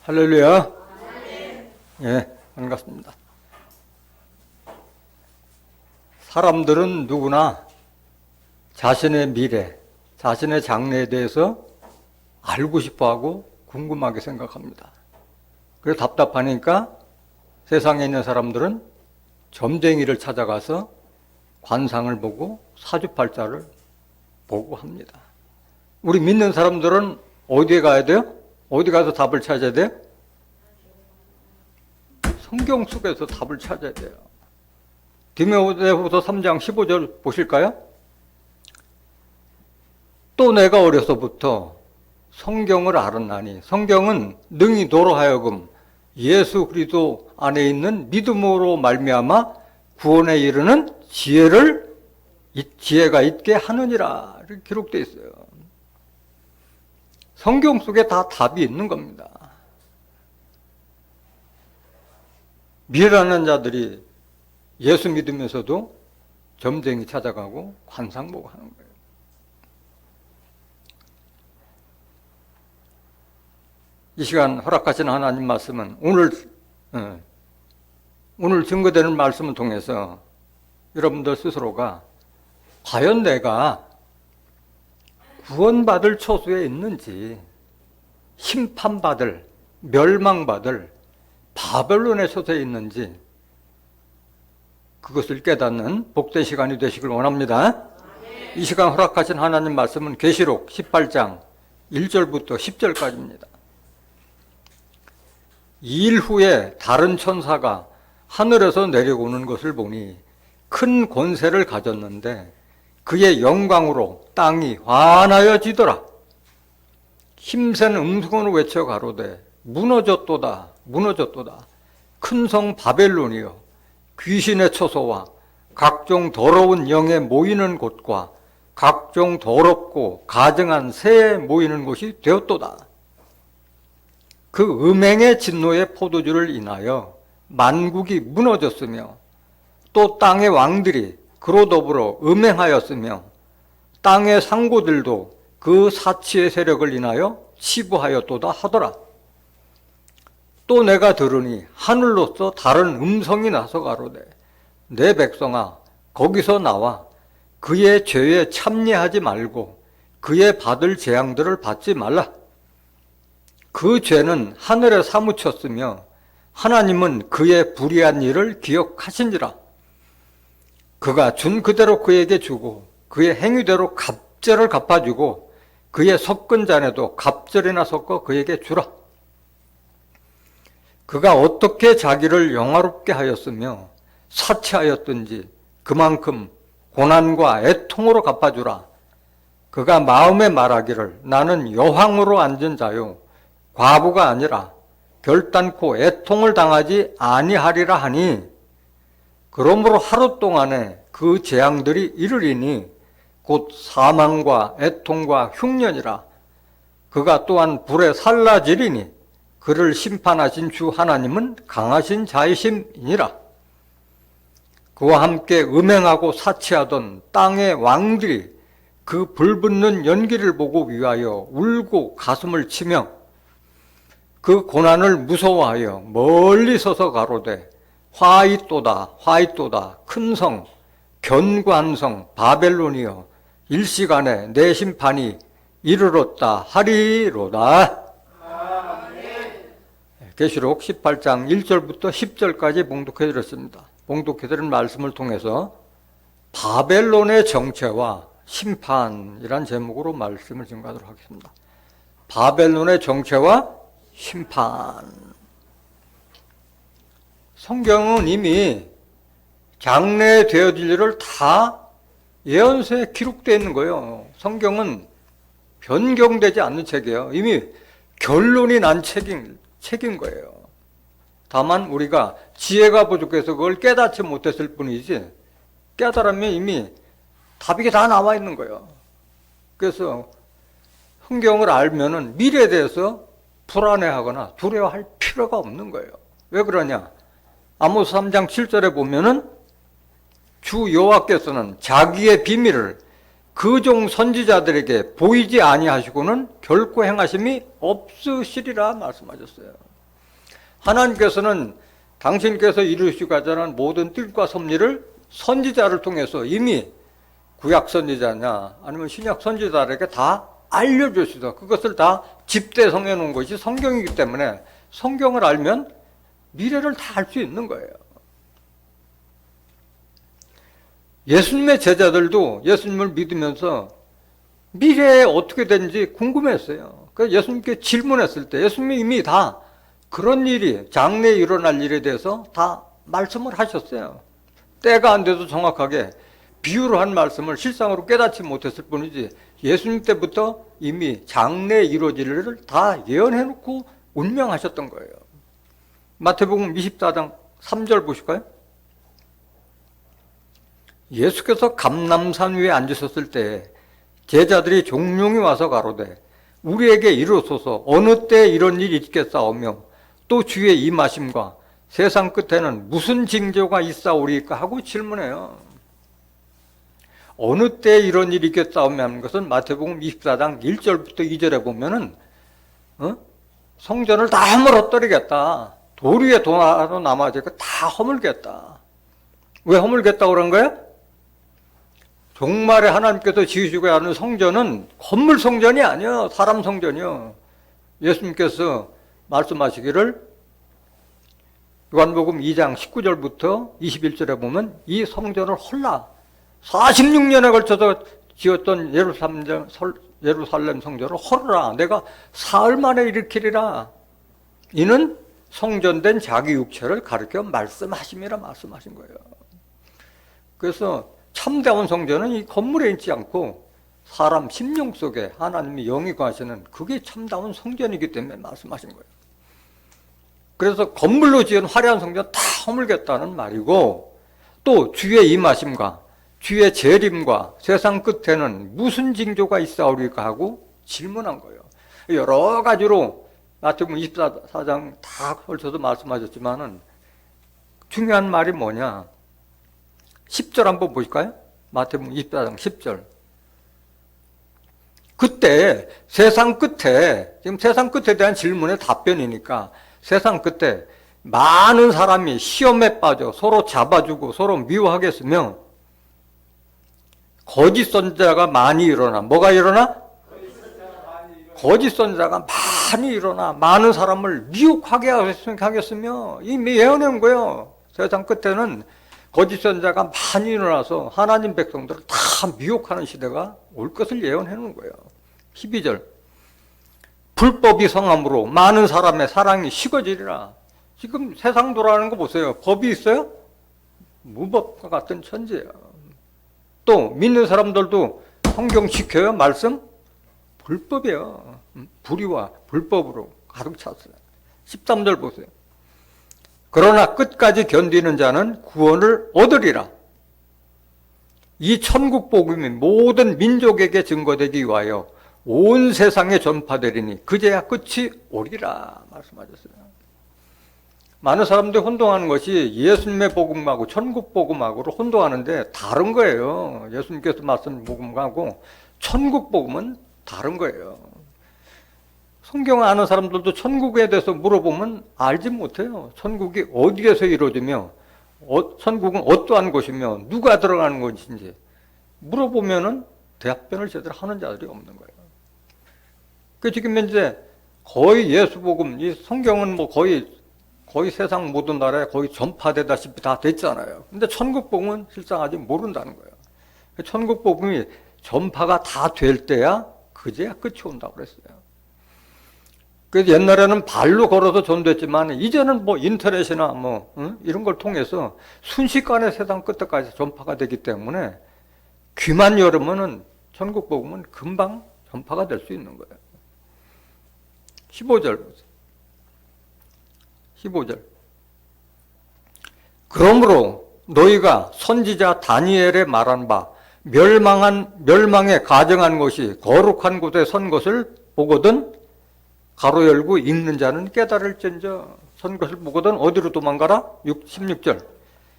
할렐루야. 예, 반갑습니다. 사람들은 누구나 자신의 미래, 자신의 장래에 대해서 알고 싶어하고 궁금하게 생각합니다. 그래서 답답하니까 세상에 있는 사람들은 점쟁이를 찾아가서 관상을 보고 사주팔자를 보고 합니다. 우리 믿는 사람들은 어디에 가야 돼요? 어디 가서 답을 찾아야 돼요? 성경 속에서 답을 찾아야 돼요. 디모데후서 3장 15절 보실까요? 또 내가 어려서부터 성경을 알았나니, 성경은 능히 너로 하여금 예수 그리스도 안에 있는 믿음으로 말미암아 구원에 이르는 지혜가 있게 하느니라 이렇게 기록되어 있어요. 성경 속에 다 답이 있는 겁니다. 미래라는 자들이 예수 믿으면서도 점쟁이 찾아가고 관상 보고 하는 거예요. 이 시간 허락하신 하나님 말씀은 오늘 증거되는 말씀을 통해서 여러분들 스스로가 과연 내가 구원받을 처소에 있는지, 심판받을, 멸망받을 바벨론의 처소에 있는지 그것을 깨닫는 복된 시간이 되시길 원합니다. 이 시간 허락하신 하나님 말씀은 계시록 18장 1절부터 10절까지입니다. 2일 후에 다른 천사가 하늘에서 내려오는 것을 보니 큰 권세를 가졌는데 그의 영광으로 땅이 환하여지더라. 힘센 음성으로 외쳐 가로되 무너졌도다 무너졌도다. 큰 성 바벨론이여 귀신의 처소와 각종 더러운 영에 모이는 곳과 각종 더럽고 가증한 새에 모이는 곳이 되었도다. 그 음행의 진노의 포도주를 인하여 만국이 무너졌으며 또 땅의 왕들이 그로 더불어 음행하였으며 땅의 상고들도 그 사치의 세력을 인하여 치부하였도다 하더라. 또 내가 들으니 하늘로서 다른 음성이 나서 가로되 내 백성아 거기서 나와 그의 죄에 참여하지 말고 그의 받을 재앙들을 받지 말라. 그 죄는 하늘에 사무쳤으며 하나님은 그의 불의한 일을 기억하신지라. 그가 준 그대로 그에게 주고 그의 행위대로 갑절을 갚아주고 그의 섞은 잔에도 갑절이나 섞어 그에게 주라. 그가 어떻게 자기를 영화롭게 하였으며 사치하였든지 그만큼 고난과 애통으로 갚아주라. 그가 마음에 말하기를 나는 여황으로 앉은 자요 과부가 아니라 결단코 애통을 당하지 아니하리라 하니 그러므로 하루 동안에 그 재앙들이 이르리니 곧 사망과 애통과 흉년이라. 그가 또한 불에 살라지리니 그를 심판하신 주 하나님은 강하신 자이심이니라. 그와 함께 음행하고 사치하던 땅의 왕들이 그 불붙는 연기를 보고 위하여 울고 가슴을 치며 그 고난을 무서워하여 멀리 서서 가로되 화이또다 화이또다 큰 성 견고한 성 바벨론이여 일시간에 내 심판이 이르렀다 하리로다. 계시록 18장 1절부터 10절까지 봉독해 드렸습니다. 봉독해 드린 말씀을 통해서 바벨론의 정체와 심판이란 제목으로 말씀을 증거하도록 하겠습니다. 바벨론의 정체와 심판. 성경은 이미 장래에 되어질 일을 다 예언서에 기록되어 있는 거예요. 성경은 변경되지 않는 책이에요. 이미 결론이 난 책인 거예요. 다만 우리가 지혜가 부족해서 그걸 깨닫지 못했을 뿐이지 깨달으면 이미 답이 다 나와 있는 거예요. 그래서 성경을 알면은 미래에 대해서 불안해하거나 두려워할 필요가 없는 거예요. 왜 그러냐? 아모스 3장 7절에 보면은 주 여호와께서는 자기의 비밀을 그 종 선지자들에게 보이지 아니하시고는 결코 행하심이 없으시리라 말씀하셨어요. 하나님께서는 당신께서 이루시고자 하는 모든 뜻과 섭리를 선지자를 통해서 이미 구약 선지자냐 아니면 신약 선지자에게 다 알려주시다. 그것을 다 집대성해 놓은 것이 성경이기 때문에 성경을 알면 미래를 다 알 수 있는 거예요. 예수님의 제자들도 예수님을 믿으면서 미래에 어떻게 되는지 궁금했어요. 그래서 예수님께 질문했을 때 예수님이 이미 다 그런 일이 장래에 일어날 일에 대해서 다 말씀을 하셨어요. 때가 안 돼도 정확하게 비유로 한 말씀을 실상으로 깨닫지 못했을 뿐이지 예수님 때부터 이미 장래에 이루어질 일을 다 예언해놓고 운명하셨던 거예요. 마태복음 24장 3절 보실까요? 예수께서 감람산 위에 앉으셨을 때 제자들이 종용이 와서 가로되 우리에게 이르소서 어느 때 이런 일이 있겠사오며 또 주의 임하심과 세상 끝에는 무슨 징조가 있사오리까 하고 질문해요. 어느 때 이런 일이 있겠사오며 하는 것은 마태복음 24장 1절부터 2절에 보면은 성전을 다 허물어뜨리겠다. 돌 위에 돌아도 남아지고 다 허물겠다. 왜 허물겠다고 그런 거예요? 종말에 하나님께서 지으시고 하는 성전은 건물 성전이 아니야. 사람 성전이요. 예수님께서 말씀하시기를 요한복음 2장 19절부터 21절에 보면 이 성전을 헐라 46년에 걸쳐서 지었던 예루살렘 성전을 헐라 내가 사흘 만에 일으키리라. 이는 성전된 자기 육체를 가리켜 말씀하심이라 말씀하신 거예요. 그래서 참다운 성전은 이 건물에 있지 않고 사람 심령 속에 하나님이 영이 거하시는 그게 참다운 성전이기 때문에 말씀하신 거예요. 그래서 건물로 지은 화려한 성전 다 허물겠다는 말이고 또 주의 임하심과 주의 재림과 세상 끝에는 무슨 징조가 있사오리까 하고 질문한 거예요. 여러 가지로 마태복음 24장 다 걸쳐서 말씀하셨지만은 중요한 말이 뭐냐? 10절 한번 보실까요? 마태복음 24장 10절. 그때 세상 끝에, 지금 세상 끝에 대한 질문의 답변이니까 세상 끝에 많은 사람이 시험에 빠져 서로 잡아주고 서로 미워하겠으며 거짓 선지자가 많이 일어나. 뭐가 일어나? 거짓 선지자가 많이 일어나 많은 사람을 미혹하게 하겠으며 이미 예언한 거예요. 세상 끝에는 거짓 선지자가 많이 일어나서 하나님 백성들을 다 미혹하는 시대가 올 것을 예언해 놓은 거예요. 12절. 불법이 성함으로 많은 사람의 사랑이 식어지리라. 지금 세상 돌아가는 거 보세요. 법이 있어요? 무법과 같은 천지예요. 또 믿는 사람들도 성경 지켜요? 말씀? 불법이에요. 불의와 불법으로 가득 찼어요. 13절 보세요. 그러나 끝까지 견디는 자는 구원을 얻으리라. 이 천국 복음이 모든 민족에게 증거되기 위하여 온 세상에 전파되리니 그제야 끝이 오리라 말씀하셨어요. 많은 사람들이 혼동하는 것이 예수님의 복음하고 천국 복음하고를 혼동하는데 다른 거예요. 예수님께서 말씀 복음하고 천국 복음은 다른 거예요. 성경을 아는 사람들도 천국에 대해서 물어보면 알지 못해요. 천국이 어디에서 이루어지며 천국은 어떠한 곳이며 누가 들어가는 것인지 물어보면은 대답변을 제대로 하는 자들이 없는 거예요. 그 지금 현재 거의 예수복음, 이 성경은 뭐 거의 세상 모든 나라에 거의 전파되다시피 다 됐잖아요. 근데 천국복음은 실상 아직 모른다는 거예요. 천국복음이 전파가 다 될 때야 그제야 끝이 온다고 그랬어요. 그래서 옛날에는 발로 걸어서 전도했지만 이제는 뭐 인터넷이나 이런 걸 통해서 순식간에 세상 끝까지 전파가 되기 때문에 귀만 열으면은 천국 복음은 금방 전파가 될 수 있는 거예요. 15절. 그러므로 너희가 선지자 다니엘의 말한 바 멸망에 가정한 것이 거룩한 곳에 선 것을 보거든 가로 열고 읽는 자는 깨달을진저. 선 것을 보거든 어디로 도망가라? 16절.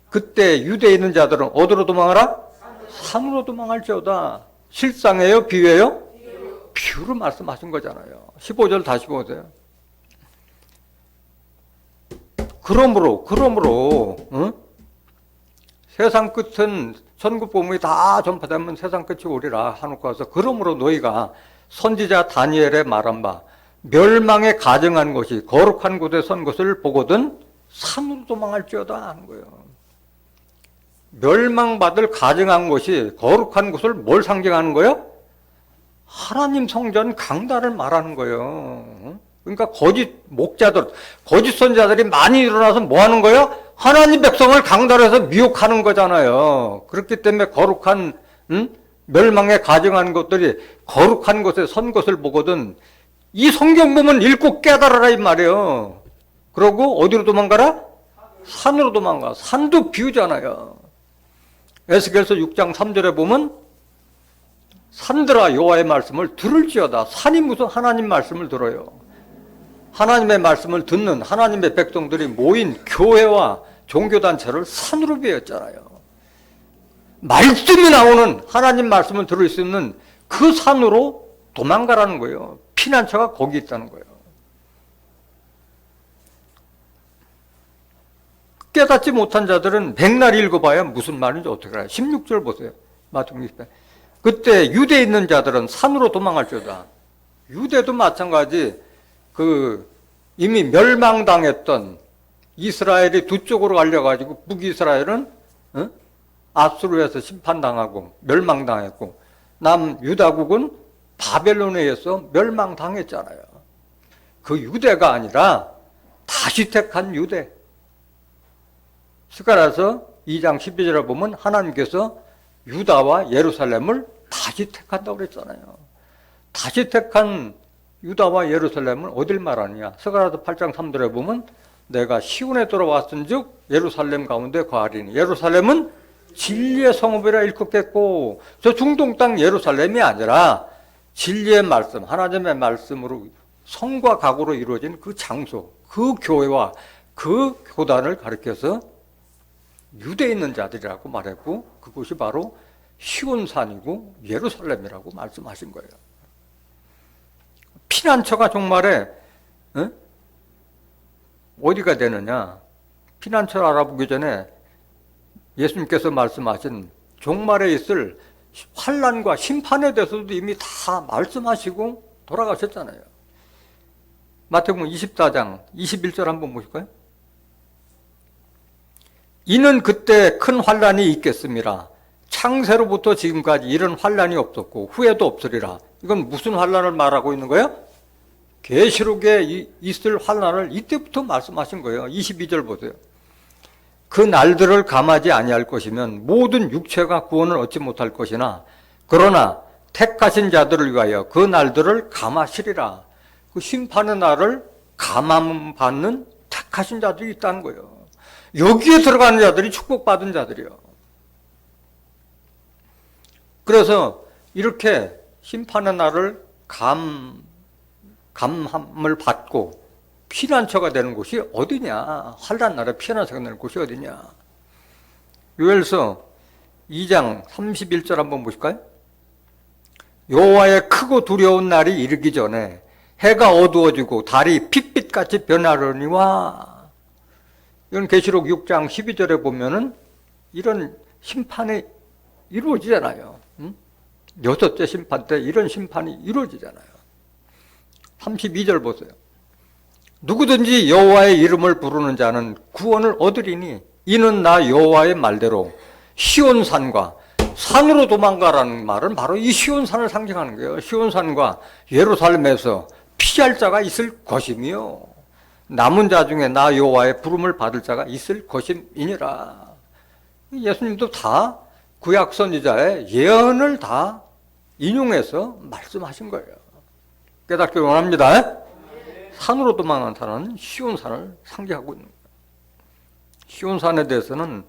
그때 유대에 있는 자들은 어디로 도망하라? 산으로 도망할지어다. 실상이에요? 비유예요? 비유로 말씀하신 거잖아요. 15절 다시 보세요. 그러므로, 응? 세상 끝은 천국복음이 다 전파되면 세상 끝이 오리라 하놓고 와서, 그러므로 너희가 선지자 다니엘의 말한 바 멸망에 가증한 것이 거룩한 곳에 선 것을 보거든 산으로 도망할지어다 하는 거예요. 멸망받을 가증한 것이 거룩한 곳을 뭘 상징하는 거예요? 하나님 성전 강단을 말하는 거예요. 그러니까 거짓 목자들, 거짓 선지자들이 많이 일어나서 뭐 하는 거예요? 하나님 백성을 강단해서 미혹하는 거잖아요. 그렇기 때문에 거룩한, 멸망에 가증한 것들이 거룩한 곳에 선 것을 보거든 이 성경 보면 읽고 깨달아라 이 말이에요. 그러고 어디로 도망가라? 산으로 도망가. 산도 비우잖아요. 에스겔서 6장 3절에 보면 산들아 여호와의 말씀을 들을지어다. 산이 무슨 하나님 말씀을 들어요. 하나님의 말씀을 듣는 하나님의 백성들이 모인 교회와 종교단체를 산으로 비웠잖아요. 말씀이 나오는 하나님 말씀을 들을 수 있는 그 산으로 도망가라는 거예요. 피난처가 거기 있다는 거예요. 깨닫지 못한 자들은 백날 읽어봐야 무슨 말인지 어떻게 알아요. 16절 보세요. 마태복음 20장. 그때 유대에 있는 자들은 산으로 도망할지어다. 유대도 마찬가지 이미 멸망당했던 이스라엘이 두 쪽으로 갈려가지고 북이스라엘은 아수르에서 심판당하고 멸망당했고 남유다국은 바벨론에 의해서 멸망당했잖아요. 그 유대가 아니라 다시 택한 유대. 스가랴서 2장 12절에 보면 하나님께서 유다와 예루살렘을 다시 택한다고 그랬잖아요. 다시 택한 유다와 예루살렘은 어딜 말하느냐. 스가랴서 8장 3절에 보면 내가 시온에 돌아왔은즉 예루살렘 가운데 거하리니 예루살렘은 진리의 성읍이라 일컫겠고, 저 중동 땅 예루살렘이 아니라 진리의 말씀, 하나님의 말씀으로 성과 각오로 이루어진 그 장소, 그 교회와 그 교단을 가리켜서 유대에 있는 자들이라고 말했고, 그곳이 바로 시온산이고 예루살렘이라고 말씀하신 거예요. 피난처가 종말에 어디가 되느냐? 피난처를 알아보기 전에 예수님께서 말씀하신 종말에 있을 환난과 심판에 대해서도 이미 다 말씀하시고 돌아가셨잖아요. 마태복음 24장 21절 한번 보실까요? 이는 그때 큰 환난이 있겠습니다. 창세로부터 지금까지 이런 환난이 없었고 후에도 없으리라. 이건 무슨 환난을 말하고 있는 거예요? 계시록에 있을 환난을 이때부터 말씀하신 거예요. 22절 보세요. 그 날들을 감하지 아니할 것이면 모든 육체가 구원을 얻지 못할 것이나 그러나 택하신 자들을 위하여 그 날들을 감하시리라. 그 심판의 날을 감함받는 택하신 자들이 있다는 거예요. 여기에 들어가는 자들이 축복받은 자들이요. 그래서 이렇게 심판의 날을 감함을 받고 피난처가 되는 곳이 어디냐? 환난 날에 피난처가 되는 곳이 어디냐? 요엘서 2장 31절 한번 보실까요? 여호와의 크고 두려운 날이 이르기 전에 해가 어두워지고 달이 핏빛같이 변하려니와. 이건 계시록 6장 12절에 보면은 이런 심판이 이루어지잖아요. 여섯째 심판 때 이런 심판이 이루어지잖아요. 32절 보세요. 누구든지 여호와의 이름을 부르는 자는 구원을 얻으리니 이는 나 여호와의 말대로 시온산과 산으로 도망가라는 말은 바로 이 시온산을 상징하는 거예요. 시온산과 예루살렘에서 피할 자가 있을 것이며 남은 자 중에 나 여호와의 부름을 받을 자가 있을 것임이니라. 예수님도 다 구약 선지자의 예언을 다 인용해서 말씀하신 거예요. 깨닫기 원합니다. 산으로 도망한 산은 시온산을 상징하고 있는 거예요. 시온산에 대해서는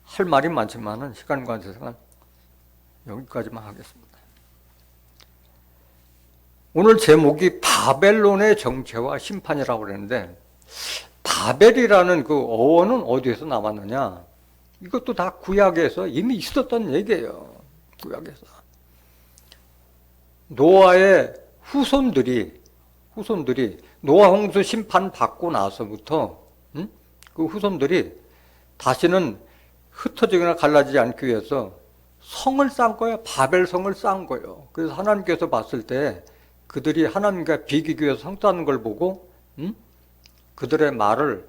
할 말이 많지만 시간 관계상 여기까지만 하겠습니다. 오늘 제목이 바벨론의 정체와 심판이라고 그랬는데 바벨이라는 그 어원은 어디에서 나왔느냐? 이것도 다 구약에서 이미 있었던 얘기예요. 구약에서. 노아의 후손들이 노아 홍수 심판 받고 나서부터 그 후손들이 다시는 흩어지거나 갈라지지 않기 위해서 성을 쌓은 거예요. 바벨성을 쌓은 거예요. 그래서 하나님께서 봤을 때 그들이 하나님과 비기기 위해서 성 쌓는 걸 보고 그들의 말을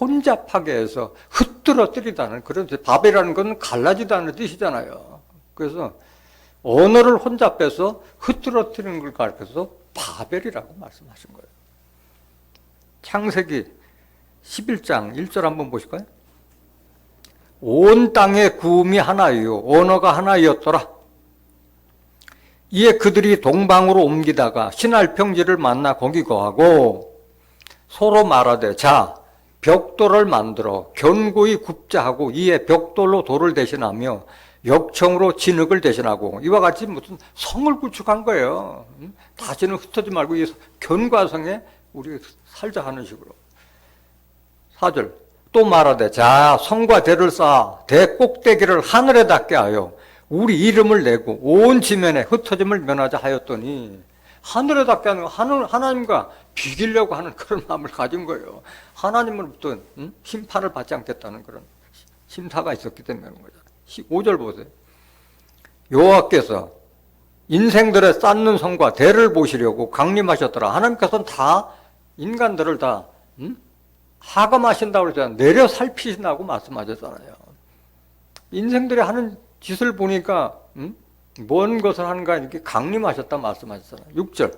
혼잡하게 해서 흩뜨러뜨리다는 그런 바벨이라는 건 갈라지다는 뜻이잖아요. 그래서 언어를 혼잡해서 흩뜨러뜨리는 걸 가르쳐서 바벨이라고 말씀하신 거예요. 창세기 11장 1절 한번 보실까요? 온 땅의 구음이 하나이요 언어가 하나이었더라. 이에 그들이 동방으로 옮기다가 신할 평지를 만나 거기 거하고 서로 말하되 자 벽돌을 만들어 견고히 굽자 하고 이에 벽돌로 돌을 대신하며 역청으로 진흙을 대신하고 이와 같이 무슨 성을 구축한 거예요. 다시는 흩어지지 말고 이 견고한 성에 우리 살자 하는 식으로. 4절 또 말하되 자 성과 대를 쌓아 대 꼭대기를 하늘에 닿게 하여 우리 이름을 내고 온 지면에 흩어짐을 면하자 하였더니 하늘에 닿게 하는 거 하나님과 비기려고 하는 그런 마음을 가진 거예요. 하나님으로부터 심판을 받지 않겠다는 그런 심사가 있었기 때문에 그런 거죠. 5절 보세요. 여호와께서 인생들의 쌓는 성과 대를 보시려고 강림하셨더라. 하나님께서는 다 인간들을 다 하감하신다고 그러잖아요. 내려 살피신다고 말씀하셨잖아요. 인생들이 하는 짓을 보니까 뭔 것을 하는가 이렇게 강림하셨다 말씀하셨잖아요. 6절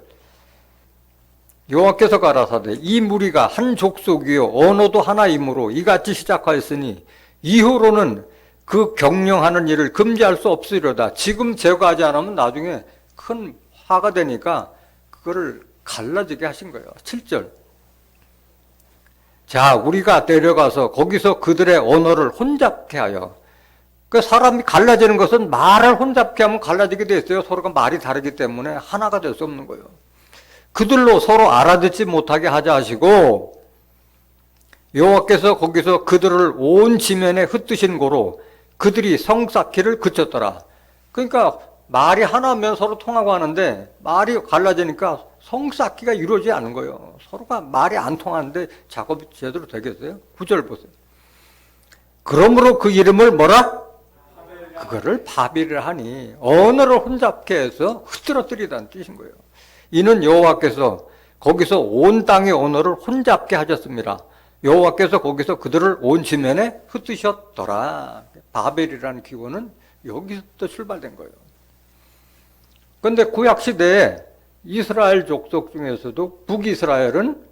여호와께서 가라사대 이 무리가 한 족속이요 언어도 하나이므로 이같이 시작하였으니 이후로는 그 경영하는 일을 금지할 수 없으리로다. 지금 제거하지 않으면 나중에 큰 화가 되니까 그거를 갈라지게 하신 거예요. 7절 자 우리가 내려가서 거기서 그들의 언어를 혼잡케 하여 그 사람이 갈라지는 것은 말을 혼잡케 하면 갈라지게 돼 있어요. 서로가 말이 다르기 때문에 하나가 될 수 없는 거예요. 그들로 서로 알아듣지 못하게 하자 하시고 여호와께서 거기서 그들을 온 지면에 흩으신 고로 그들이 성 쌓기를 그쳤더라. 그러니까 말이 하나면 서로 통하고 하는데 말이 갈라지니까 성 쌓기가 이루어지지 않은 거예요. 서로가 말이 안 통하는데 작업이 제대로 되겠어요? 9절 보세요. 그러므로 그 이름을 뭐라? 그거를 바벨이라 하니 언어를 혼잡케 해서 흩뜨러뜨리다는 뜻인 거예요. 이는 여호와께서 거기서 온 땅의 언어를 혼잡게 하셨습니다. 여호와께서 거기서 그들을 온 지면에 흩으셨더라. 바벨이라는 기원은 여기서부터 출발된 거예요. 그런데 구약 시대에 이스라엘 족속 중에서도 북이스라엘은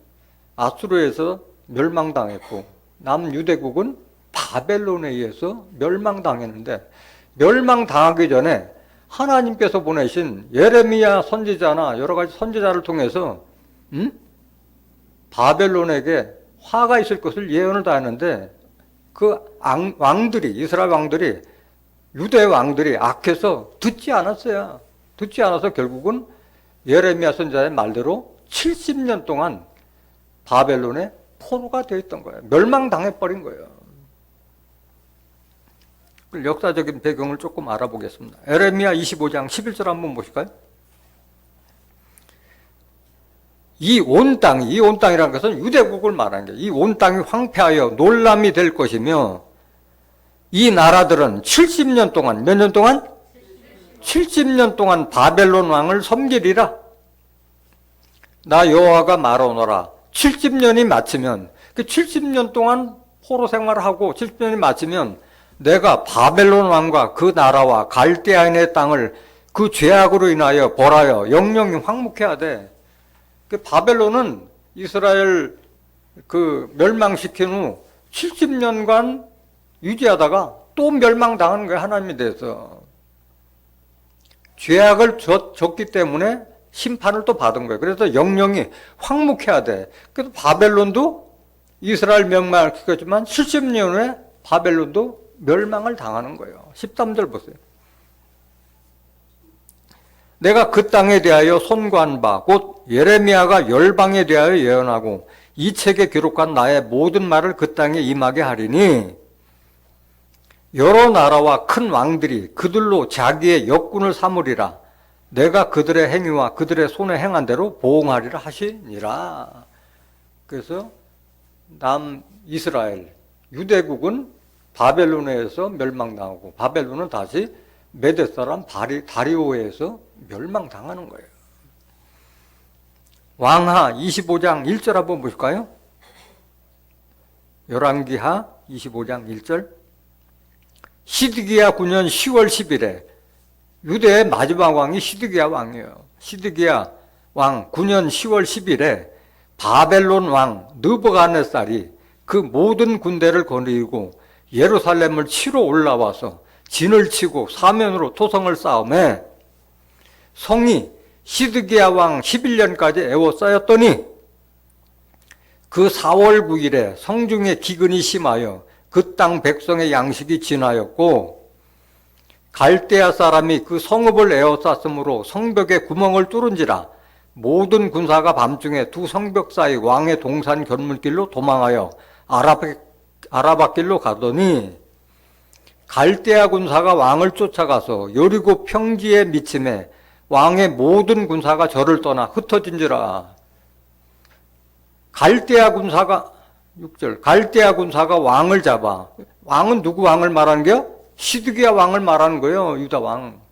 아수르에서 멸망당했고 남유대국은 바벨론에 의해서 멸망당했는데 멸망당하기 전에 하나님께서 보내신 예레미야 선지자나 여러 가지 선지자를 통해서 바벨론에게 화가 있을 것을 예언을 다 했는데 그 왕들이 이스라엘 왕들이 유대 왕들이 악해서 듣지 않았어요. 듣지 않아서 결국은 예레미야 선지자의 말대로 70년 동안 바벨론의 포로가 되어 있던 거예요. 멸망당해버린 거예요. 역사적인 배경을 조금 알아보겠습니다. 예레미야 25장 11절 한번 보실까요? 이 온 땅이라는 것은 유대국을 말하는 거예요. 이 온 땅이 황폐하여 놀람이 될 것이며 이 나라들은 70년 동안 몇 년 동안? 70년 동안 바벨론 왕을 섬기리라. 나 여호와가 말하노라. 70년이 마치면 그 70년 동안 포로 생활을 하고 70년이 마치면 내가 바벨론 왕과 그 나라와 갈대아인의 땅을 그 죄악으로 인하여 벌하여 영영이 황묵해야 돼. 그 바벨론은 이스라엘 그 멸망시킨 후 70년간 유지하다가 또 멸망당하는 거야. 하나님에 대해서 죄악을 줬기 때문에 심판을 또 받은 거예요. 그래서 영영이 황묵해야 돼. 그래서 바벨론도 이스라엘 멸망을 시켰지만 70년 후에 바벨론도 멸망을 당하는 거예요. 13절 보세요. 내가 그 땅에 대하여 손관 바 곧 예레미야가 열방에 대하여 예언하고 이 책에 기록한 나의 모든 말을 그 땅에 임하게 하리니 여러 나라와 큰 왕들이 그들로 자기의 역군을 삼으리라. 내가 그들의 행위와 그들의 손에 행한 대로 보응하리라 하시니라. 그래서 남이스라엘 유대국은 바벨론에서 멸망당하고 바벨론은 다시 메대 사람 다리오에서 멸망당하는 거예요. 왕하 25장 1절 한번 보실까요? 열왕기하 25장 1절. 시드기야 9년 10월 10일에 유대의 마지막 왕이 시드기야 왕이에요. 시드기야 왕 9년 10월 10일에 바벨론 왕 느부갓네살이 그 모든 군대를 거느리고 예루살렘을 치러 올라와서 진을 치고 사면으로 토성을 쌓음에 성이 시드기야 왕 11년까지 에워싸였더니 그 4월 9일에 성중에 기근이 심하여 그 땅 백성의 양식이 진하였고 갈대아 사람이 그 성읍을 에워쌌으므로 성벽에 구멍을 뚫은지라 모든 군사가 밤중에 두 성벽 사이 왕의 동산 견문길로 도망하여 아라밧길로 가더니 갈대아 군사가 왕을 쫓아가서 여리고 평지에 미침에 왕의 모든 군사가 저를 떠나 흩어진지라. 갈대아 군사가 6절 갈대아 군사가 왕을 잡아. 왕은 누구 왕을 말하는 거요? 시드기야 왕을 말하는 거예요. 유다 왕.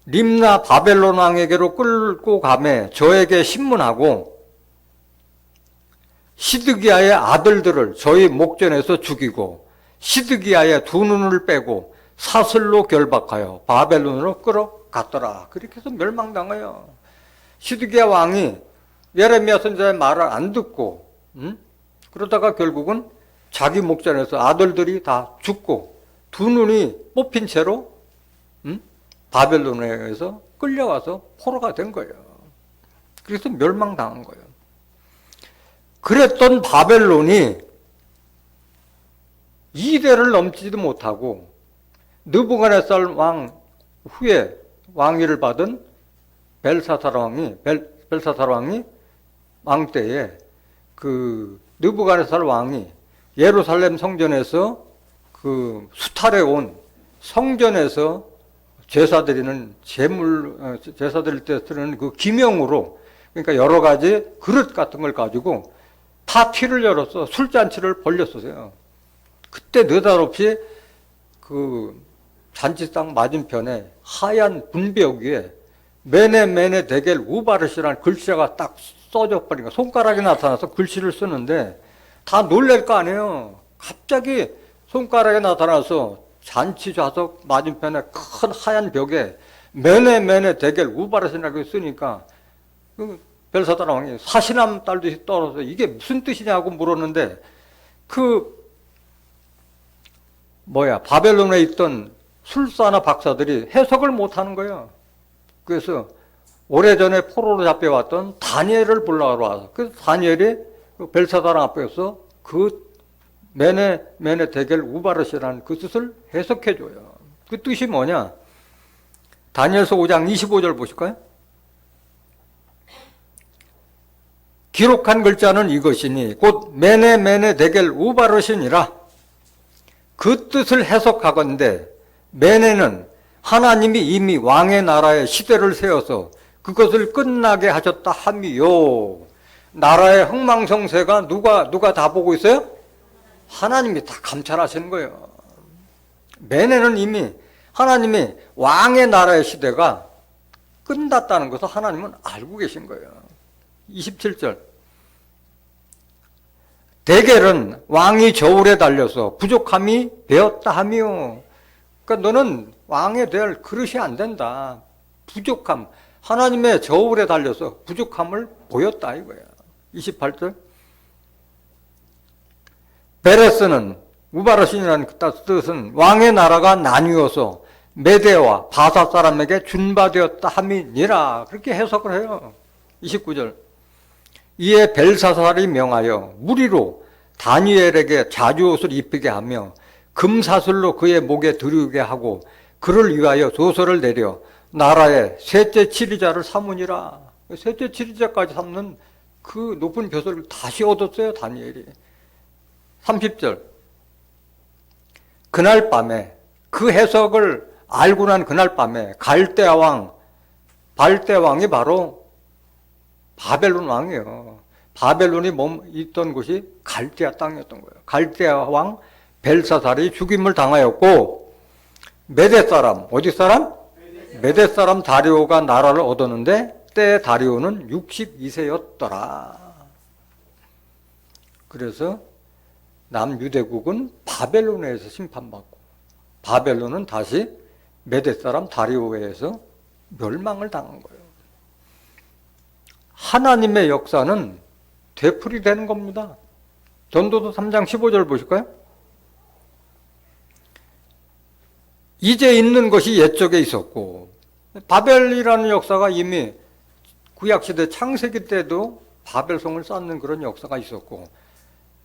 림나 바벨론 왕에게로 끌고 가매 저에게 신문하고 시드기야의 아들들을 저희 목전에서 죽이고 시드기야의 두 눈을 빼고 사슬로 결박하여 바벨론으로 끌어갔더라. 그렇게 해서 멸망당해요. 시드기야 왕이 예레미야 선지자의 말을 안 듣고 그러다가 결국은 자기 목전에서 아들들이 다 죽고 두 눈이 뽑힌 채로 바벨론에서 끌려와서 포로가 된 거예요. 그래서 멸망당한 거예요. 그랬던 바벨론이 2대를 넘지도 못하고 느부갓네살 왕 후에 왕위를 받은 벨사살 왕이 왕 때에 그 느부갓네살 왕이 예루살렘 성전에서 그 수탈해 온 성전에서 제사 드릴 때 쓰는 그 기명으로, 그러니까 여러 가지 그릇 같은 걸 가지고 파티를 열어서 술잔치를 벌렸었어요. 그때 느닷없이 그 잔치상 맞은편에 하얀 분벽 위에 메네 데겔 우바르시라는 글씨가 딱 써져 버리니까 손가락이 나타나서 글씨를 쓰는데 다 놀랄 거 아니에요. 갑자기 손가락이 나타나서 잔치 좌석 맞은편에 큰 하얀 벽에 메네 데겔 우바르시라고 쓰니까 그 벨사살 왕이 사시남 딸듯이 떨어서 이게 무슨 뜻이냐고 물었는데 바벨론에 있던 술사나 박사들이 해석을 못하는 거예요. 그래서 오래전에 포로로 잡혀왔던 다니엘을 불러러 와서 그래서 다니엘이 그 벨사살 앞에서 그 메네 데겔 우바르시라는 그 뜻을 해석해줘요. 그 뜻이 뭐냐? 다니엘서 5장 25절 보실까요? 기록한 글자는 이것이니 곧 메네 데겔 우바르시니라. 그 뜻을 해석하건대 메네는 하나님이 이미 왕의 나라의 시대를 세워서 그것을 끝나게 하셨다 함이요. 나라의 흥망성쇠가 누가 다 보고 있어요? 하나님이 다 감찰하시는 거예요. 메네는 이미 하나님이 왕의 나라의 시대가 끝났다는 것을 하나님은 알고 계신 거예요. 27절 데겔은 왕이 저울에 달려서 부족함이 되었다 하며, 그러니까 너는 왕에 대할 그릇이 안 된다. 부족함, 하나님의 저울에 달려서 부족함을 보였다 이거야. 28절 베레스는 우바르신이라는 뜻은 왕의 나라가 나뉘어서 메대와 바사 사람에게 준바되었다 함이니라. 그렇게 해석을 해요. 29절 이에 벨사살이 명하여 무리로 다니엘에게 자주옷을 입히게 하며 금사슬로 그의 목에 들이게 하고 그를 위하여 조서를 내려 나라의 셋째 치리자를 삼으니라. 셋째 치리자까지 삼는 그 높은 벼슬을 다시 얻었어요, 다니엘이. 30절 그날 밤에 그 해석을 알고 난 그날 밤에 발대 왕이 바로 바벨론 왕이에요. 바벨론이 있던 곳이 갈대아 땅이었던 거예요. 갈대아 왕 벨사살이 죽임을 당하였고, 메대 사람, 어디 사람? 메대 사람 다리오가 나라를 얻었는데 때 다리오는 62세였더라. 그래서 남유대국은 바벨론에 의해서 심판받고, 바벨론은 다시 메대 사람 다리오에 의해서 멸망을 당한 거예요. 하나님의 역사는 되풀이되는 겁니다. 전도서 3장 15절 보실까요? 이제 있는 것이 옛적에 있었고, 바벨이라는 역사가 이미 구약시대 창세기 때도 바벨성을 쌓는 그런 역사가 있었고,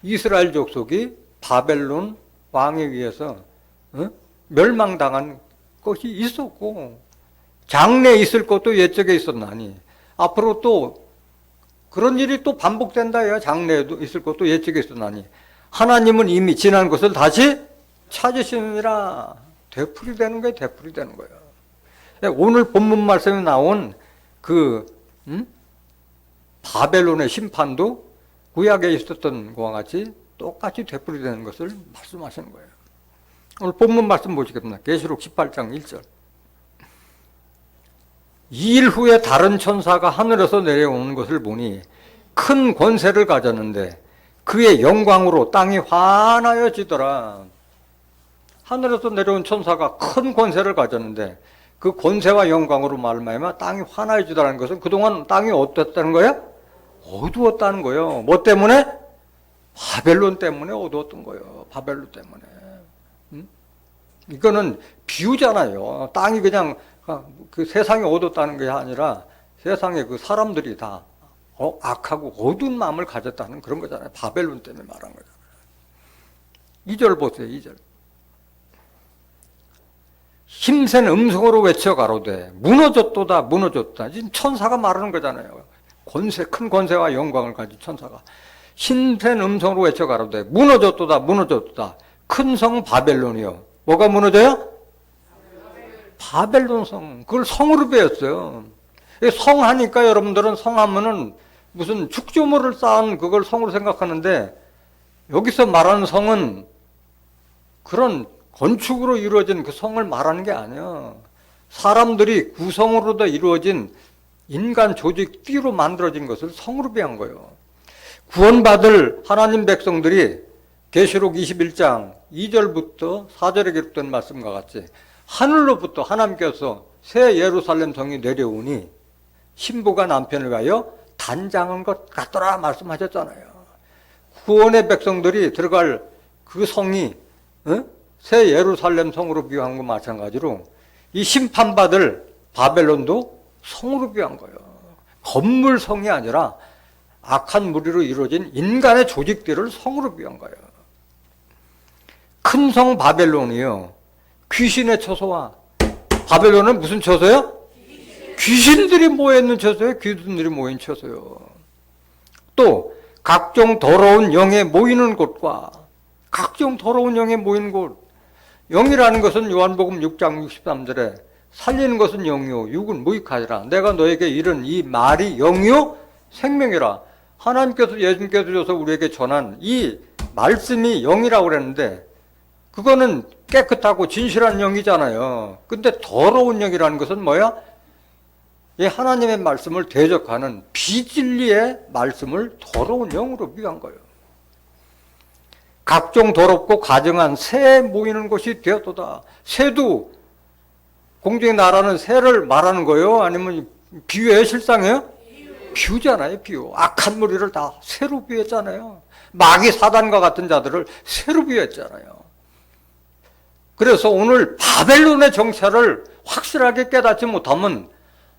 이스라엘 족속이 바벨론 왕에 의해서 멸망당한 것이 있었고, 장래에 있을 것도 옛적에 있었나니 앞으로 또 그런 일이 또 반복된다요. 장래에도 있을 것도 옛적에 있었나니 하나님은 이미 지난 것을 다시 찾으시느니라. 되풀이되는 거예요. 되풀이되는 거예요. 오늘 본문 말씀에 나온 바벨론의 심판도 구약에 있었던 것과 같이 똑같이 되풀이되는 것을 말씀하시는 거예요. 오늘 본문 말씀 보시겠습니다. 계시록 18장 1절. 2일 후에 다른 천사가 하늘에서 내려오는 것을 보니 큰 권세를 가졌는데 그의 영광으로 땅이 환하여지더라. 하늘에서 내려온 천사가 큰 권세를 가졌는데 그 권세와 영광으로 말미암아 땅이 환하여지더라는 것은 그동안 땅이 어땠다는 거예요? 어두웠다는 거예요. 뭐 때문에? 바벨론 때문에 어두웠던 거예요. 바벨론 때문에. 이거는 비유잖아요. 땅이 그냥 그 세상이 어둡다는 게 아니라 세상에 그 사람들이 다 악하고 어두운 마음을 가졌다는 그런 거잖아요. 바벨론 때문에 말한 거잖아요. 2절 보세요. 2절. 힘센 음성으로 외쳐 가로되 무너졌도다 무너졌다. 지금 천사가 말하는 거잖아요. 권세, 큰 권세와 영광을 가진 천사가 힘센 음성으로 외쳐 가로되 무너졌도다 무너졌도다. 큰 성 바벨론이요. 뭐가 무너져요? 바벨론 성. 그걸 성으로 배웠어요. 성 하니까 여러분들은 성 하면은 무슨 축조물을 쌓은 그걸 성으로 생각하는데 여기서 말하는 성은 그런 건축으로 이루어진 그 성을 말하는 게 아니야. 사람들이 구성으로 이루어진 인간 조직 띠로 만들어진 것을 성으로 배운 거예요. 구원받을 하나님 백성들이 계시록 21장 2절부터 4절에 기록된 말씀과 같이 하늘로부터 하나님께서 새 예루살렘 성이 내려오니 신부가 남편을 위하여 단장한 것 같더라 말씀하셨잖아요. 구원의 백성들이 들어갈 그 성이 새 예루살렘 성으로 비유한 것 마찬가지로 이 심판받을 바벨론도 성으로 비유한 거예요. 건물성이 아니라 악한 무리로 이루어진 인간의 조직들을 성으로 비유한 거예요. 큰 성 바벨론이요. 귀신의 처소와 바벨론은 무슨 처소요? 귀신들이 모여있는 처소예요. 귀신들이 모인 처소요. 또 각종 더러운 영에 모이는 곳과 각종 더러운 영에 모이는 곳. 영이라는 것은 요한복음 6장 63절에 살리는 것은 영이요 육은 무익하리라. 내가 너에게 이른 이 말이 영이요 생명이라. 하나님께서 예수님께서 줘서 우리에게 전한 이 말씀이 영이라고 그랬는데 그거는 깨끗하고 진실한 영이잖아요. 근데 더러운 영이라는 것은 뭐야? 이 하나님의 말씀을 대적하는 비진리의 말씀을 더러운 영으로 비유한 거예요. 각종 더럽고 가증한 새 모이는 곳이 되었도다. 새도 공중에 날아는 새를 말하는 거예요? 아니면 비유예요? 실상이에요? 비유잖아요. 비유. 악한 무리를 다 새로 비유했잖아요. 마귀 사단과 같은 자들을 새로 비유했잖아요. 그래서 오늘 바벨론의 정체를 확실하게 깨닫지 못하면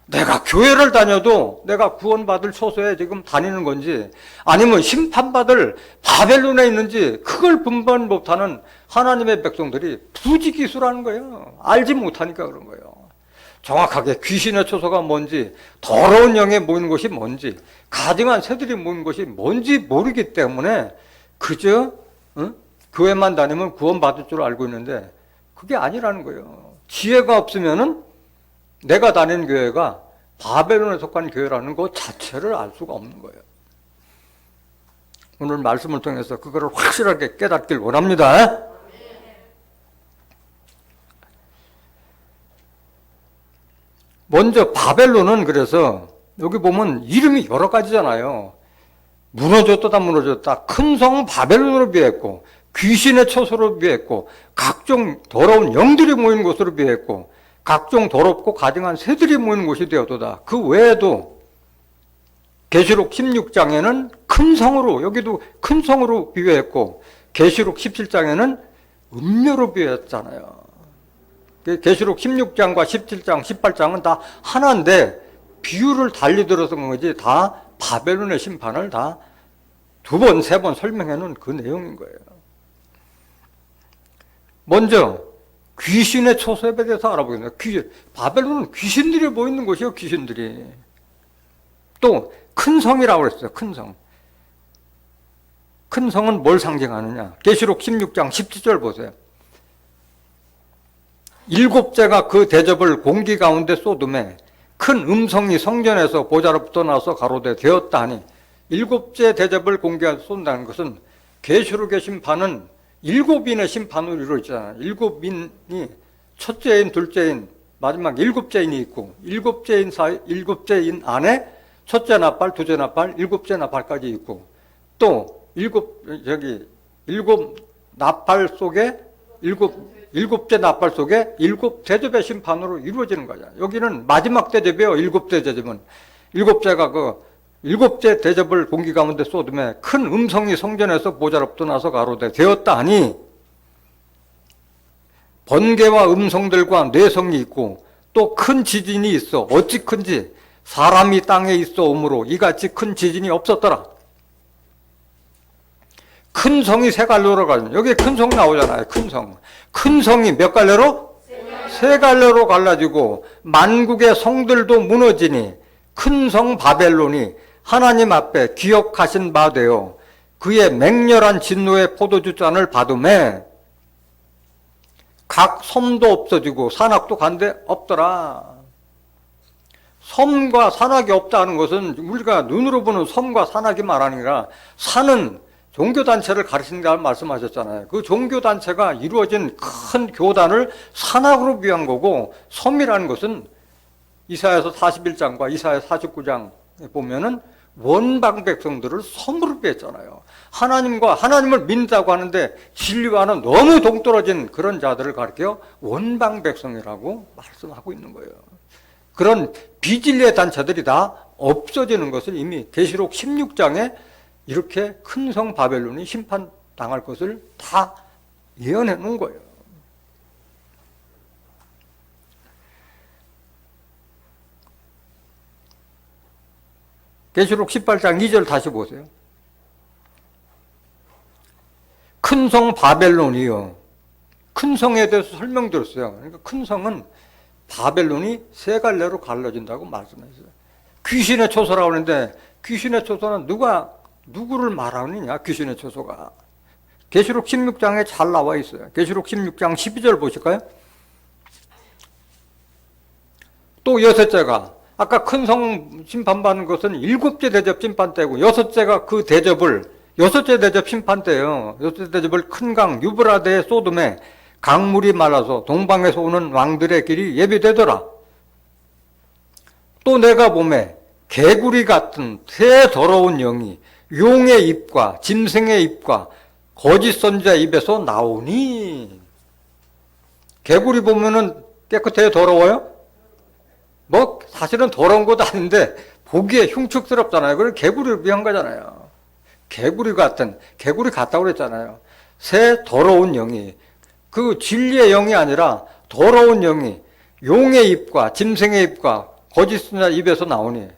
내가 교회를 다녀도 내가 구원받을 처소에 지금 다니는 건지 아니면 심판받을 바벨론에 있는지 그걸 분별 못하는 하나님의 백성들이 부지기수라는 거예요. 알지 못하니까 그런 거예요. 정확하게 귀신의 처소가 뭔지 더러운 영에 모이는 것이 뭔지 가증한 새들이 모이는 것이 뭔지 모르기 때문에 그저 교회만 다니면 구원받을 줄 알고 있는데 그게 아니라는 거예요. 지혜가 없으면은 내가 다니는 교회가 바벨론에 속한 교회라는 것 자체를 알 수가 없는 거예요. 오늘 말씀을 통해서 그거를 확실하게 깨닫길 원합니다. 먼저 바벨론은 그래서 여기 보면 이름이 여러 가지잖아요. 무너졌다 무너졌다. 큰 성 바벨론으로 비했고, 귀신의 처소로 비했고, 각종 더러운 영들이 모이는 곳으로 비했고, 각종 더럽고 가증한 새들이 모이는 곳이 되었도다. 그 외에도 계시록 16장에는 큰 성으로, 여기도 큰 성으로 비유했고, 계시록 17장에는 음료로 비유했잖아요. 계시록 16장과 17장, 18장은 다 하나인데 비유를 달리 들어서 그런 거지, 다 바벨론의 심판을 다 두 번, 세 번 설명해 놓은 그 내용인 거예요. 먼저 귀신의 초소에 대해서 알아보겠습니다. 바벨론은 귀신들이 모이는 곳이요, 귀신들이. 또 큰 성이라고 그랬어요. 큰 성. 큰 성은 뭘 상징하느냐? 계시록 16장 17절 보세요. 일곱째가 그 대접을 공기 가운데 쏟음에 큰 음성이 성전에서 보좌로부터 나서 가로되 되었다 하니, 일곱째 대접을 공기에 쏜다는 것은 계시록의 심판은 일곱인의 심판으로 이루어지잖아요. 일곱인이 첫째인, 둘째인, 마지막 일곱째인이 있고, 일곱째인 안에 첫째 나팔, 두째 나팔, 일곱째 나팔까지 있고, 또 일곱 나팔 속에 일곱째 나팔 속에 일곱 대접의 심판으로 이루어지는 거잖아요. 여기는 마지막 대접이에요. 일곱째 대접은. 일곱째 대접을 공기 가운데 쏟음에 큰 음성이 성전에서 보좌로부터 나서 가로되 되었다 하니, 번개와 음성들과 뇌성이 있고 또 큰 지진이 있어. 어찌 큰지 사람이 땅에 있어 오므로 이같이 큰 지진이 없었더라. 큰 성이 세 갈래로 갈라져. 여기 큰 성 나오잖아요. 큰 성. 큰 성이 몇 갈래로? 세 갈래로 갈라지고 만국의 성들도 무너지니 큰 성 바벨론이 하나님 앞에 기억하신 바 되어 그의 맹렬한 진노의 포도주 잔을 받음에 각 섬도 없어지고 산악도 간데 없더라. 섬과 산악이 없다는 것은 우리가 눈으로 보는 섬과 산악이 말하니라, 산은 종교단체를 가르친다는 말씀하셨잖아요. 그 종교단체가 이루어진 큰 교단을 산악으로 비한 거고, 섬이라는 것은 이사야서 41장과 이사야 49장에 보면은 원방 백성들을 섬으로 비했잖아요. 하나님을 믿는다고 하는데 진리와는 너무 동떨어진 그런 자들을 가리켜 원방 백성이라고 말씀하고 있는 거예요. 그런 비진리의 단체들이 다 없어지는 것을 이미 계시록 16장에 이렇게 큰 성 바벨론이 심판당할 것을 다 예언해 놓은 거예요. 계시록 18장 2절 다시 보세요. 큰 성 바벨론이요. 큰 성에 대해서 설명드렸어요. 그러니까 큰 성은 바벨론이 세 갈래로 갈라진다고 말씀했어요. 귀신의 초소라고 하는데, 귀신의 초소는 누구를 말하느냐? 귀신의 초소가 계시록 16장에 잘 나와 있어요. 계시록 16장 12절 보실까요? 또 여섯째가, 아까 큰 성 심판받는 것은 일곱째 대접 심판 때고, 여섯째가 그 대접을, 여섯째 대접 심판 때예요. 여섯째 대접을 큰 강 유브라데에 쏟음에 강물이 말라서 동방에서 오는 왕들의 길이 예비되더라. 또 내가 보매 개구리 같은 새 더러운 영이 용의 입과 짐승의 입과 거짓 선지자의 입에서 나오니. 개구리 보면은 깨끗해요? 더러워요? 뭐 사실은 더러운 것도 아닌데 보기에 흉측스럽잖아요. 그걸 개구리를 위한 거잖아요. 개구리 같다고 그랬잖아요. 새 더러운 영이, 그 진리의 영이 아니라 더러운 영이 용의 입과 짐승의 입과 거짓 선지자 입에서 나오니.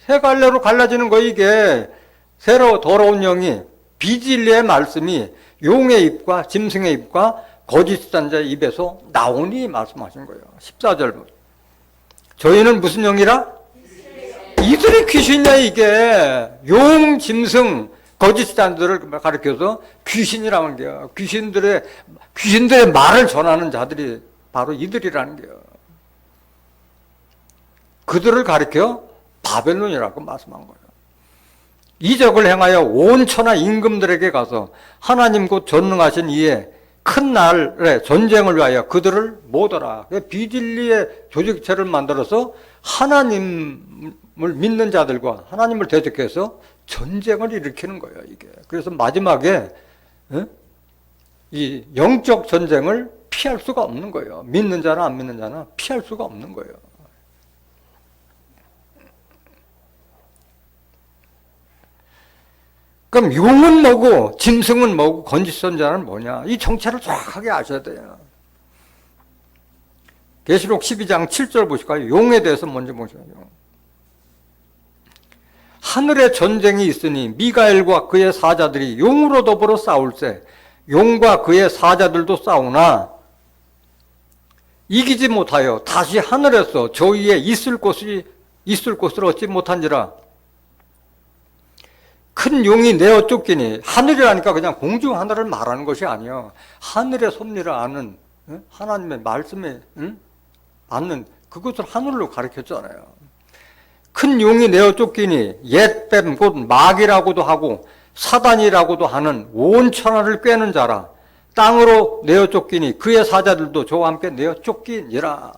세 갈래로 갈라지는 거. 이게 새로 더러운 영이, 비진리의 말씀이 용의 입과 짐승의 입과 거짓 선지자의 입에서 나오니 말씀하신 거예요. 14절. 저희는 무슨 영이라? 이들이 귀신이야. 이게 용, 짐승, 거짓 선지자들을 가리켜서 귀신이라는 게요. 귀신들의 말을 전하는 자들이 바로 이들이라는 게요. 그들을 가리켜 바벨론이라고 말씀한 거예요. 이적을 행하여 온 천하 임금들에게 가서 하나님 곧 전능하신 이에 큰 날에 전쟁을 위하여 그들을 모으더라. 비진리의 조직체를 만들어서 하나님을 믿는 자들과 하나님을 대적해서 전쟁을 일으키는 거예요, 이게. 그래서 마지막에 이 영적 전쟁을 피할 수가 없는 거예요. 믿는 자나 안 믿는 자나 피할 수가 없는 거예요. 그럼 용은 뭐고 짐승은 뭐고 건지선자는 뭐냐? 이 정체를 정확하게 아셔야 돼요. 계시록 12장 7절 보실까요? 용에 대해서 먼저 보셔요. 하늘에 전쟁이 있으니 미가엘과 그의 사자들이 용으로 더불어 싸울세 용과 그의 사자들도 싸우나 이기지 못하여 다시 하늘에서 저 위에 있을 곳을 얻지 못한지라. 큰 용이 내어 쫓기니 하늘이라니까 그냥 공중 하늘을 말하는 것이 아니요 하늘의 섭리를 아는 하나님의 말씀에 아는 그것을 하늘로 가르쳤잖아요. 큰 용이 내어 쫓기니 옛뱀 곧 마귀라고도 하고 사단이라고도 하는 온 천하를 꿰는 자라. 땅으로 내어 쫓기니 그의 사자들도 저와 함께 내어 쫓기니라.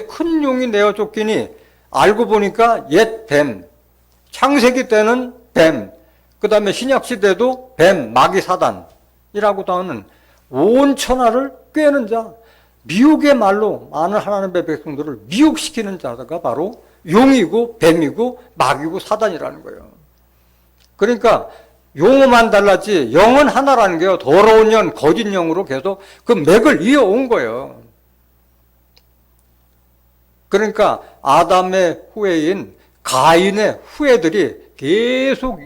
큰 용이 내어 쫓기니 알고 보니까 옛뱀, 창세기 때는 뱀, 그 다음에 신약시대도 뱀, 마귀, 사단이라고도 하는 온 천하를 꿰는 자, 미혹의 말로 많은 하나님의 백성들을 미혹시키는 자가 바로 용이고 뱀이고 마귀고 사단이라는 거예요. 그러니까 용어만 달랐지 영은 하나라는 게요. 더러운 영, 거짓 영으로 계속 그 맥을 이어온 거예요. 그러니까 아담의 후예인 가인의 후예들이 계속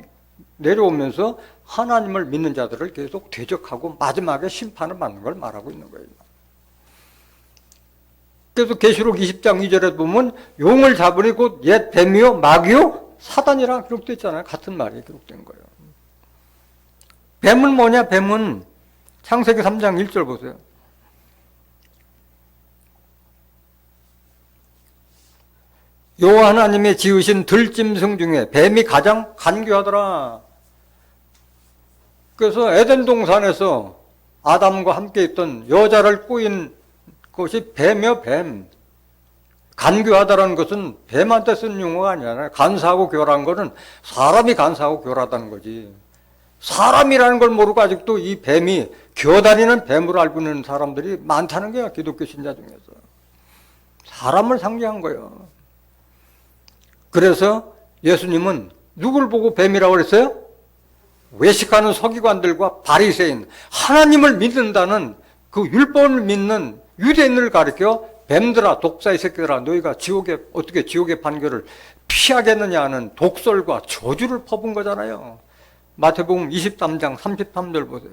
내려오면서 하나님을 믿는 자들을 계속 대적하고 마지막에 심판을 받는 걸 말하고 있는 거예요. 그래서 계시록 20장 2절에 보면 용을 잡으니 곧 옛 뱀이요 마귀요 사단이라 기록되어 있잖아요. 같은 말이 기록된 거예요. 뱀은 뭐냐? 뱀은 창세기 3장 1절 보세요. 여호와 하나님의 지으신 들짐승 중에 뱀이 가장 간교하더라. 그래서 에덴 동산에서 아담과 함께 있던 여자를 꼬인 것이 뱀이요, 뱀. 간교하다라는 것은 뱀한테 쓴 용어가 아니잖아요. 간사하고 교라는 것은 사람이 간사하고 교라다는 거지. 사람이라는 걸 모르고 아직도 이 뱀이 교다니는 뱀으로 알고 있는 사람들이 많다는 거야, 기독교 신자 중에서. 사람을 상징한 거예요. 그래서 예수님은 누굴 보고 뱀이라고 그랬어요? 외식하는 서기관들과 바리새인, 하나님을 믿는다는 그 율법을 믿는 유대인을 가리켜 뱀들아, 독사의 새끼들아, 너희가 어떻게 지옥의 판결을 피하겠느냐 하는 독설과 저주를 퍼본 거잖아요. 마태복음 23장 33절 보세요.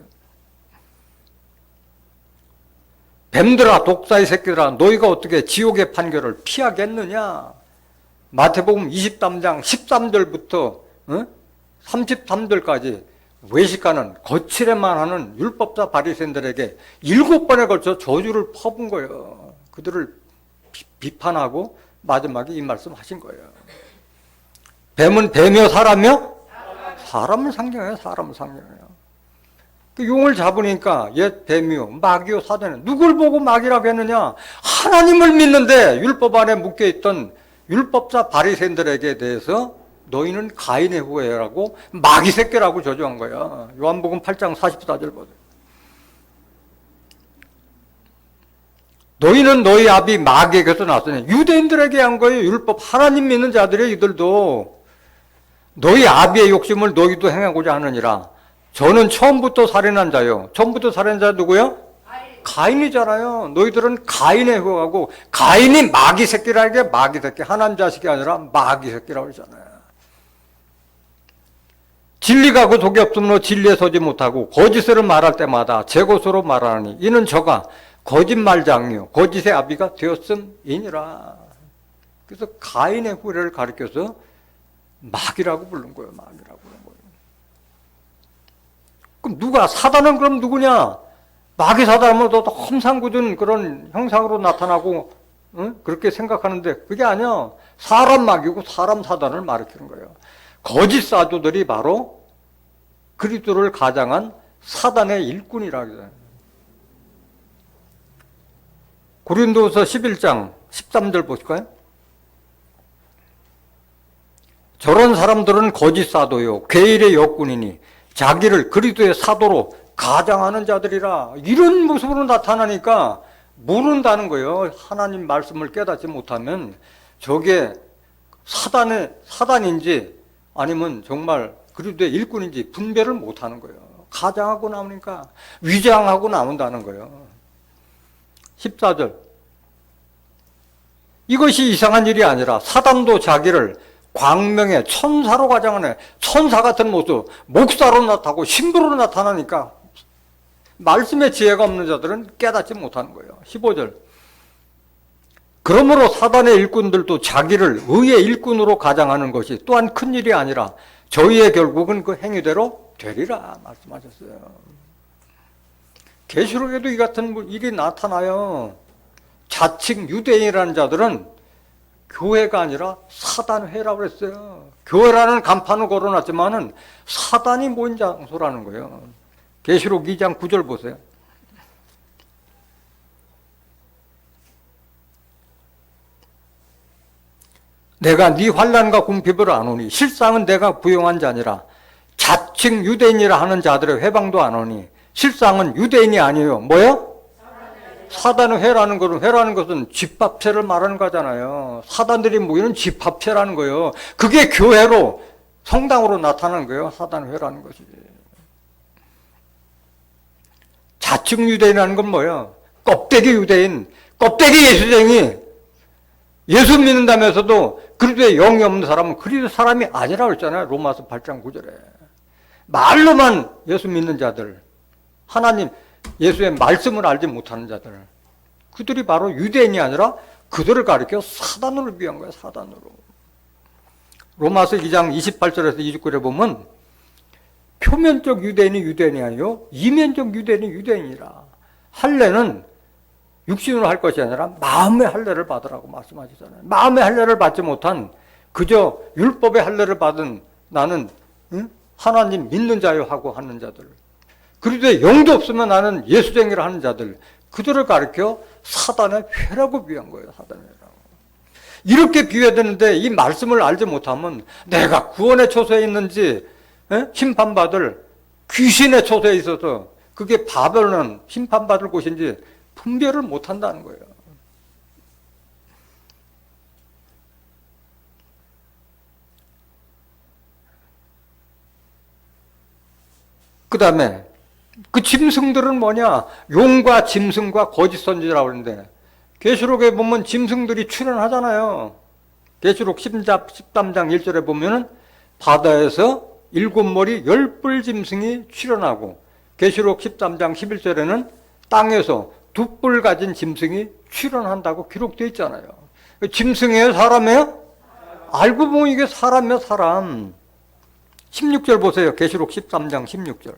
뱀들아, 독사의 새끼들아, 너희가 어떻게 지옥의 판결을 피하겠느냐. 마태복음 23장 13절부터 33절까지 외식하는 거칠에만 하는 율법자 바리새인들에게 7번에 걸쳐 저주를 퍼본 거예요. 그들을 비판하고 마지막에 이 말씀 하신 거예요. 뱀은 뱀이요 사람이요? 사람을 상징해요. 사람을 상징해요. 그 용을 잡으니까 옛 뱀이요 마귀요 사단이요. 누굴 보고 마귀라고 했느냐? 하나님을 믿는데 율법 안에 묶여있던 율법자 바리새인들에게 대해서 너희는 가인의 후예라고 마귀 새끼라고 저주한 거야. 요한복음 8장 44절 보세요. 너희는 너희 아비 마귀에게서 났으니 유대인들에게 한 거예요. 율법 하나님 믿는 자들이 이들도 너희 아비의 욕심을 너희도 행하고자 하느니라. 저는 처음부터 살인한 자요. 처음부터 살인한 자 누구요? 가인이잖아요. 너희들은 가인의 후예하고 가인이 마귀 새끼라는 게 마귀 새끼. 하나님 자식이 아니라 마귀 새끼라고 그러잖아요. 진리가 그 속에 없으므로 진리에 서지 못하고 거짓을 말할 때마다 제 것으로 말하니 이는 저가 거짓말장이요 거짓의 아비가 되었음이니라. 그래서 가인의 후예를 가리켜서 마귀라고 부른 거예요. 마귀라고 부른 거예요. 그럼 누가 사단은 그럼 누구냐? 마귀 사단은 더 험상궂은 그런 형상으로 나타나고 그렇게 생각하는데 그게 아니야. 사람 마귀고 사람 사단을 가리키는 거예요. 거짓 사도들이 바로 그리스도를 가장한 사단의 일꾼이라고 해요. 고린도서 11장 13절 보실까요? 저런 사람들은 거짓 사도요 괴일의 역군이니 자기를 그리스도의 사도로 가장하는 자들이라. 이런 모습으로 나타나니까 모른다는 거예요. 하나님 말씀을 깨닫지 못하면 저게 사단인지 아니면 정말 그리스도의 일꾼인지 분별을 못하는 거예요. 가장하고 나오니까 위장하고 나온다는 거예요. 14절. 이것이 이상한 일이 아니라 사단도 자기를 광명의 천사로 가장하네. 천사 같은 모습, 목사로 나타나고 신부로 나타나니까 말씀의 지혜가 없는 자들은 깨닫지 못하는 거예요. 15절. 그러므로 사단의 일꾼들도 자기를 의의 일꾼으로 가장하는 것이 또한 큰 일이 아니라 저희의 결국은 그 행위대로 되리라 말씀하셨어요. 계시록에도 이 같은 일이 나타나요. 자칭 유대인이라는 자들은 교회가 아니라 사단회라고 그랬어요. 교회라는 간판을 걸어놨지만은 사단이 모인 장소라는 거예요. 계시록 2장 9절 보세요. 내가 네 환난과 궁핍을 아노니 실상은 내가 부용한 자니라. 자칭 유대인이라 하는 자들의 회방도 아노니 실상은 유대인이 아니에요. 뭐요? 사단의 회라는 것은 집합체를 말하는 거잖아요. 사단들이 모이는 집합체라는 거예요. 그게 교회로 성당으로 나타나는 거예요. 사단의 회라는 것이. 자칭 유대인이라는 건 뭐예요? 껍데기 유대인, 껍데기 예수쟁이. 예수 믿는다면서도 그리스도의 영이 없는 사람은 그리스도 사람이 아니라고 했잖아요. 로마서 8장 9절에. 말로만 예수 믿는 자들, 하나님 예수의 말씀을 알지 못하는 자들, 그들이 바로 유대인이 아니라 그들을 가리켜 사단으로 비한 거예요. 사단으로. 로마서 2장 28절에서 29절에 보면 표면적 유대인이 유대인이 아니요 이면적 유대인이 유대인이라. 할례는 육신으로 할 것이 아니라 마음의 할례를 받으라고 말씀하시잖아요. 마음의 할례를 받지 못한 그저 율법의 할례를 받은 나는 하나님 믿는 자요 하고 하는 자들, 그리스도의 영도 없으면 나는 예수쟁이라 하는 자들, 그들을 가리켜 사단의 회라고 비유한 거예요. 사단의 회라고. 이렇게 비유해야 되는데 이 말씀을 알지 못하면 내가 구원의 처소에 있는지 심판받을 귀신의 처소에 있어서 그게 바벨론 심판받을 곳인지 분별을 못한다는 거예요. 그 다음에 그 짐승들은 뭐냐? 용과 짐승과 거짓 선지자라고 하는데 계시록에 보면 짐승들이 출현하잖아요. 계시록 13장 1절에 보면은 바다에서 7머리 10뿔 짐승이 출현하고, 계시록 13장 11절에는 땅에서 2뿔 가진 짐승이 출현한다고 기록되어 있잖아요. 짐승이에요? 사람이에요? 알고 보면 이게 사람이에요, 사람. 16절 보세요. 계시록 13장 16절.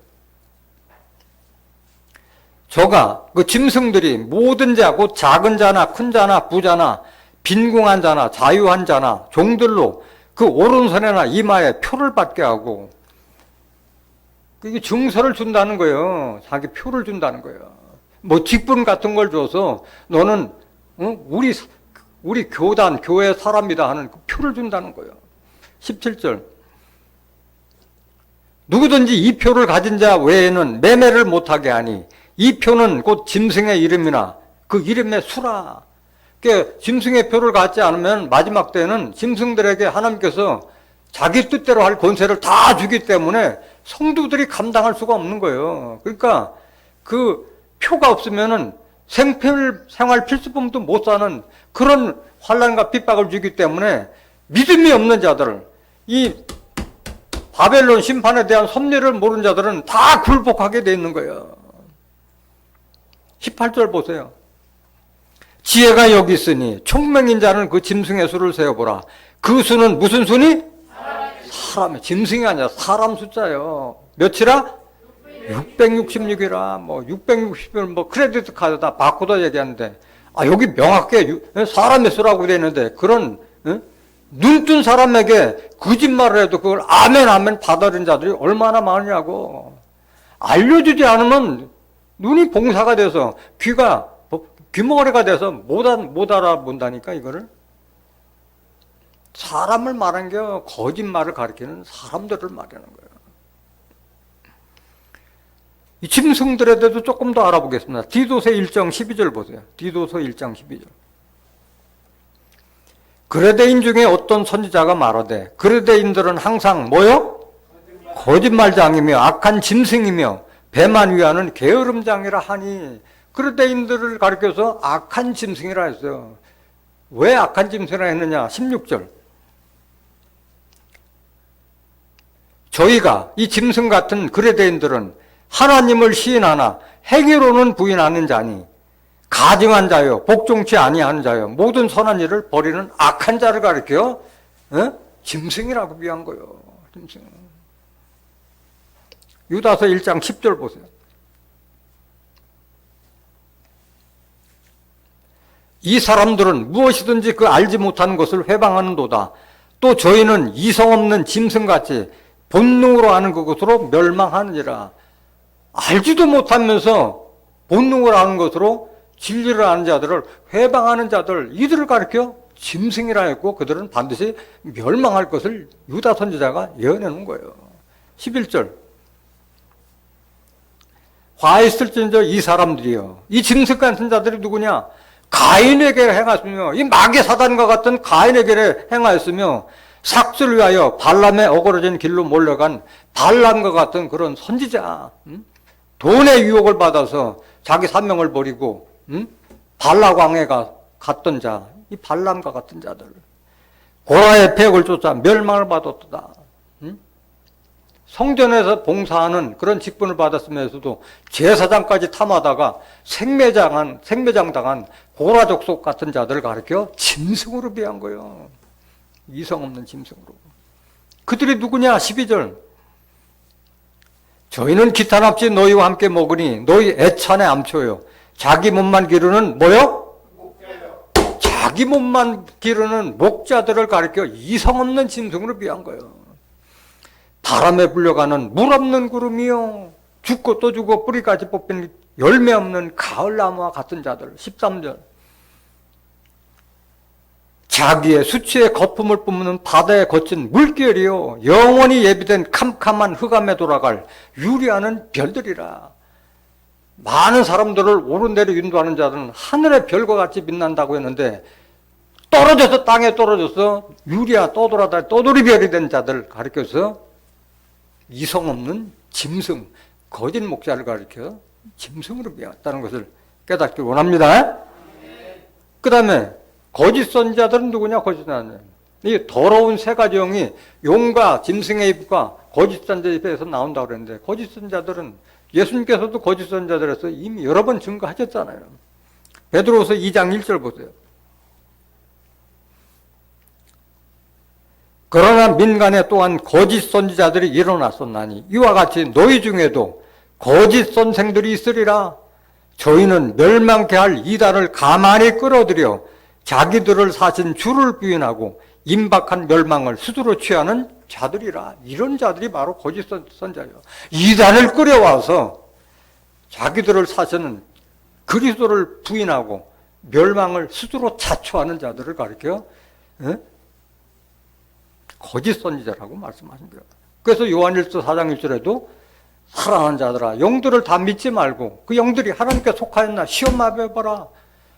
저가 그 짐승들이 모든 자, 곧 작은 자나 큰 자나 부자나 빈궁한 자나 자유한 자나 종들로 그 오른손이나 이마에 표를 받게 하고, 이게 증서를 준다는 거예요. 자기 표를 준다는 거예요. 뭐 직분 같은 걸 줘서 너는 우리 교단, 교회 사람이다 하는 그 표를 준다는 거예요. 17절. 누구든지 이 표를 가진 자 외에는 매매를 못하게 하니 이 표는 곧 짐승의 이름이나 그 이름의 수라. 그러니까 짐승의 표를 갖지 않으면 마지막 때는 짐승들에게 하나님께서 자기 뜻대로 할 권세를 다 주기 때문에 성도들이 감당할 수가 없는 거예요. 그러니까 그 표가 없으면은 생활 필수품도 못 사는 그런 환난과 핍박을 주기 때문에 믿음이 없는 자들, 이 바벨론 심판에 대한 섭리를 모르는 자들은 다 굴복하게 돼 있는 거예요. 18절 보세요. 지혜가 여기 있으니 총명인 자는 그 짐승의 수를 세어보라. 그 수는 무슨 수니? 사람의, 짐승이 아니라 사람 숫자예요. 몇이라? 666이라. 뭐 660을 뭐 크레디트 카드다 바꾸다 얘기하는데, 여기 명확하게 사람의 수라고 되어 있는데 그런 눈 뜬 사람에게 거짓말을 해도 그걸 아멘 아멘 받아들인 자들이 얼마나 많으냐고. 알려주지 않으면 눈이 봉사가 돼서 귀가 귀머거리가 돼서 못 알아본다니까. 이거를 사람을 말한 게 거짓말을 가리키는 사람들을 말하는 거예요. 이 짐승들에 대해서 조금 더 알아보겠습니다. 디도서 1장 12절 보세요. 디도서 1장 12절. 그레데인 중에 어떤 선지자가 말하되 그레데인들은 항상 뭐요? 거짓말장이며 악한 짐승이며 배만 위하는 게으름장이라 하니. 그레데인들을 가리켜서 악한 짐승이라 했어요. 왜 악한 짐승이라 했느냐? 16절. 저희가 이 짐승 같은 그레데인들은 하나님을 시인하나 행위로는 부인하는 자니 가증한 자요 복종치 아니하는 자요 모든 선한 일을 버리는 악한 자를 가리켜 짐승이라고 비한 거예요. 짐승. 유다서 1장 10절 보세요. 이 사람들은 무엇이든지 그 알지 못하는 것을 회방하는도다. 또 저희는 이성 없는 짐승같이 본능으로 하는 그것으로 멸망하느니라. 알지도 못하면서 본능으로 하는 것으로 진리를 아는 자들을 회방하는 자들, 이들을 가리켜 짐승이라 했고 그들은 반드시 멸망할 것을 유다 선지자가 예언해 놓은 거예요. 11절. 화 있을진저 이 사람들이요. 이 짐승 같은 자들이 누구냐? 가인에게 행하였으며 이 마귀 사단과 같은 가인에게 행하였으며 삭슬을 위하여 발람의 어그러진 길로 몰려간 발람과 같은 그런 선지자, 돈의 유혹을 받아서 자기 사명을 버리고 발라광에 갔던 자, 이 발람과 같은 자들, 고라의 폐역을 쫓아 멸망을 받았다. 성전에서 봉사하는 그런 직분을 받았으면서도 제사장까지 탐하다가 생매장 당한 고라 족속 같은 자들을 가리켜 짐승으로 비한 거예요. 이성 없는 짐승으로. 그들이 누구냐? 12절. 저희는 기탄합지 너희와 함께 먹으니 너희 애찬의 암초요. 자기 몸만 기르는 뭐요? 목자요. 자기 몸만 기르는 목자들을 가리켜 이성 없는 짐승으로 비한 거예요. 바람에 불려가는 물 없는 구름이요. 죽고 또 죽고 뿌리까지 뽑힌 열매 없는 가을나무와 같은 자들. 13절. 자기의 수치의 거품을 뿜는 바다에 거친 물결이요. 영원히 예비된 캄캄한 흑암에 돌아갈 유리하는 별들이라. 많은 사람들을 오른대로 인도하는 자들은 하늘의 별과 같이 빛난다고 했는데 떨어져서 땅에 떨어져서 유리야 떠돌이별이 된 자들 가리켜서 이성 없는 짐승, 거짓 목자를 가리켜 짐승으로 비웠다는 것을 깨닫기 원합니다. 그 다음에 거짓 선지자들은 누구냐? 거짓 선지자는 이 더러운 세 가지 영이 용과 짐승의 입과 거짓 선지자 입에서 나온다고 그랬는데 거짓 선지자들은 예수님께서도 거짓 선지자들에서 이미 여러 번 증거하셨잖아요. 베드로후서 2장 1절 보세요. 그러나 민간에 또한 거짓 선지자들이 일어났었나니 이와 같이 너희 중에도 거짓 선생들이 있으리라. 저희는 멸망케 할 이단을 가만히 끌어들여 자기들을 사신 주를 부인하고 임박한 멸망을 스스로 취하는 자들이라. 이런 자들이 바로 거짓 선지자예요. 이단을 끌어와서 자기들을 사시는 그리스도를 부인하고 멸망을 스스로 자초하는 자들을 가리켜 거짓 선지자라고 말씀하신 거예요. 그래서 요한일서 4장 1절에도 사랑하는 자들아 영들을 다 믿지 말고 그 영들이 하나님께 속하였나 시험해봐라.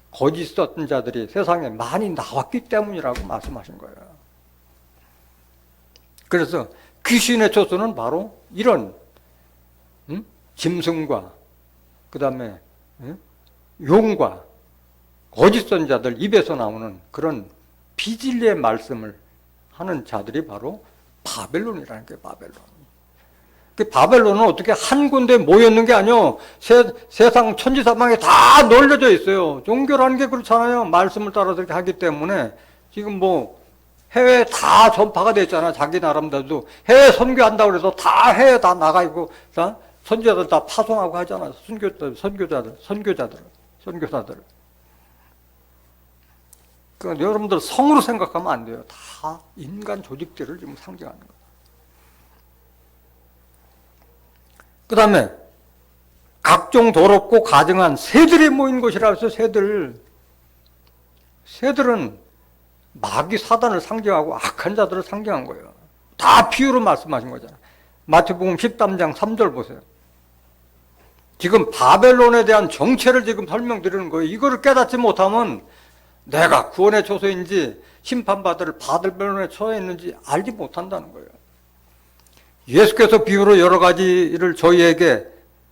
거짓 선지자들이 세상에 많이 나왔기 때문이라고 말씀하신 거예요. 그래서 귀신의 초소는 바로 이런 짐승과 그 다음에 용과 거짓 선지자들 입에서 나오는 그런 비진리의 말씀을 하는 자들이 바로 바벨론이라는 게 바벨론. 그 바벨론은 어떻게 한 군데 모였는 게 아니요. 세상 천지사방에 다 널려져 있어요. 종교라는 게 그렇잖아요. 말씀을 따라서 이렇게 하기 때문에 지금 뭐 해외에 다 전파가 됐잖아. 자기 나름대로 해외 선교한다고 그래서 다 해외 다 나가 있고 다 선교자들 다 파송하고 하잖아. 선교자들. 그러니까 여러분들 성으로 생각하면 안 돼요. 다 인간 조직들을 지금 상징하는 거예요. 그 다음에 각종 더럽고 가증한 새들이 모인 곳이라 해서 새들은 마귀 사단을 상징하고 악한 자들을 상징한 거예요. 다 비유로 말씀하신 거잖아요. 마태복음 13장 3절 보세요. 지금 바벨론에 대한 정체를 지금 설명드리는 거예요. 이거를 깨닫지 못하면 내가 구원의 초소인지 심판받을 바벨론에 처해 있는지 알지 못한다는 거예요. 예수께서 비유로 여러 가지를 저희에게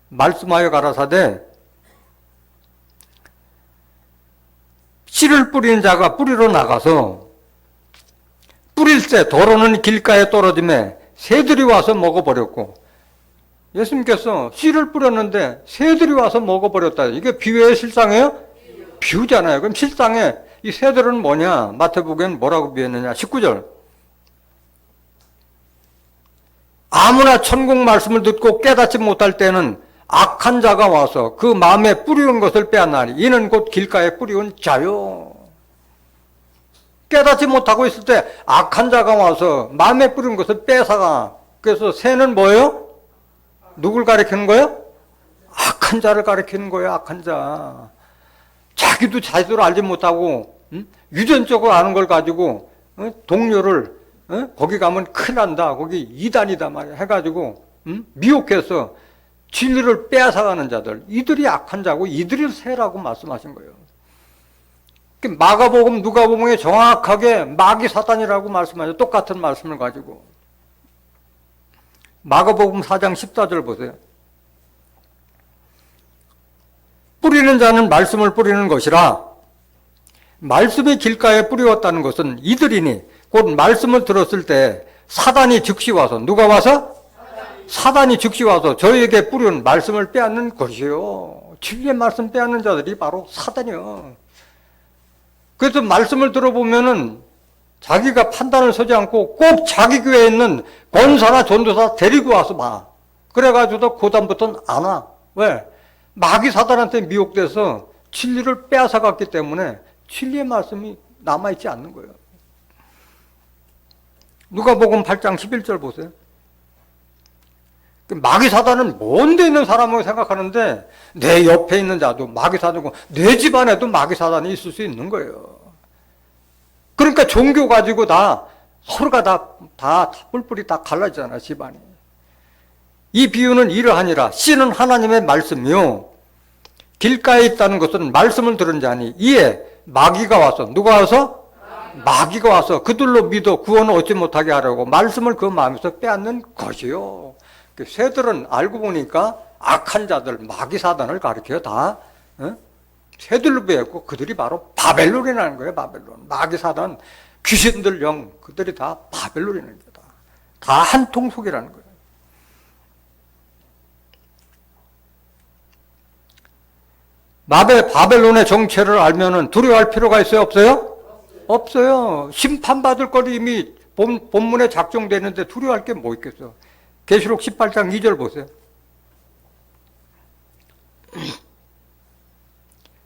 말씀하여 가라사대 씨를 뿌리는 자가 뿌리로 나가서 뿌릴새 더러는 길가에 떨어짐에 새들이 와서 먹어버렸고, 예수님께서 씨를 뿌렸는데 새들이 와서 먹어버렸다. 이게 비유의 실상이에요? 비유잖아요. 그럼 실상에 이 새들은 뭐냐? 마태복음엔 뭐라고 비유했느냐? 19절. 아무나 천국 말씀을 듣고 깨닫지 못할 때는 악한 자가 와서 그 마음에 뿌리운 것을 빼앗나니 이는 곧 길가에 뿌리운 자요. 깨닫지 못하고 있을 때 악한 자가 와서 마음에 뿌린 것을 뺏어가. 그래서 새는 뭐예요? 누굴 가리키는 거예요? 악한 자를 가리키는 거예요. 악한 자. 자기도 자기도 알지 못하고 유전적으로 아는 걸 가지고 동료를 거기 가면 큰일 난다. 거기 이단이다 말이야. 해가지고 미혹해서 진리를 빼앗아가는 자들. 이들이 악한 자고 이들이 새라고 말씀하신 거예요. 마가복음, 누가복음에 정확하게 마귀 사단이라고 말씀하죠. 똑같은 말씀을 가지고. 마가복음 4장 14절 보세요. 뿌리는 자는 말씀을 뿌리는 것이라 말씀이 길가에 뿌리웠다는 것은 이들이니 곧 말씀을 들었을 때 사단이 즉시 와서 누가 와서? 사단이 즉시 와서 저희에게 뿌리는 말씀을 빼앗는 것이요. 진리의 말씀 빼앗는 자들이 바로 사단이요. 그래서 말씀을 들어보면은 자기가 판단을 서지 않고 꼭 자기 교회에 있는 권사나 전도사 데리고 와서 봐. 그래가지고 그다음부터는 안 와. 왜? 마귀 사단한테 미혹돼서 진리를 빼앗아갔기 때문에 진리의 말씀이 남아있지 않는 거예요. 누가복음 8장 11절 보세요. 마귀 사단은 먼 데 있는 사람으로 생각하는데 내 옆에 있는 자도 마귀 사단이고 내 집안에도 마귀 사단이 있을 수 있는 거예요. 그러니까 종교 가지고 서로가 다 뿔뿔이 다 갈라지잖아, 집안이. 이 비유는 이러하니라. 씨는 하나님의 말씀이요. 길가에 있다는 것은 말씀을 들은 자니 이에 마귀가 와서 누가 와서? 마귀가 와서 그들로 믿어 구원을 얻지 못하게 하려고 말씀을 그 마음에서 빼앗는 것이요. 새들은 알고 보니까 악한 자들, 마귀 사단을 가리켜요. 다 새들로 배웠고 그들이 바로 바벨론이라는 거예요. 바벨론. 마귀 사단, 귀신들 영, 그들이 다 바벨론이라는 거다. 다 한 통속이라는 거예요. 바벨론의 정체를 알면은 두려워할 필요가 있어요? 없어요? 없어요. 심판받을 거리 이미 본문에 작정되어 있는데 두려워할 게 뭐 있겠어. 계시록 18장 2절 보세요.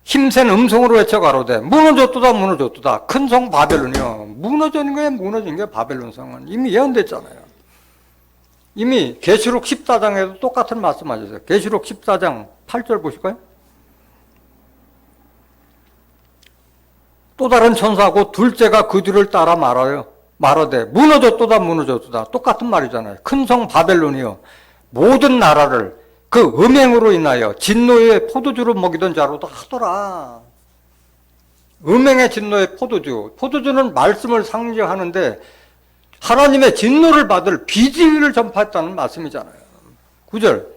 힘센 음성으로 외쳐 가로되 무너졌도다 무너졌도다 큰 성 바벨론이요. 무너진 거예요. 바벨론 성은. 이미 예언됐잖아요. 이미 계시록 14장에도 똑같은 말씀하셨어요. 계시록 14장 8절 보실까요? 또 다른 천사고 둘째가 그 뒤를 따라 말하되 무너졌도다 똑같은 말이잖아요. 큰 성 바벨론이요 모든 나라를 그 음행으로 인하여 진노의 포도주를 먹이던 자로도 하더라. 음행의 진노의 포도주는 말씀을 상징하는데 하나님의 진노를 받을 비진리를 전파했다는 말씀이잖아요. 9절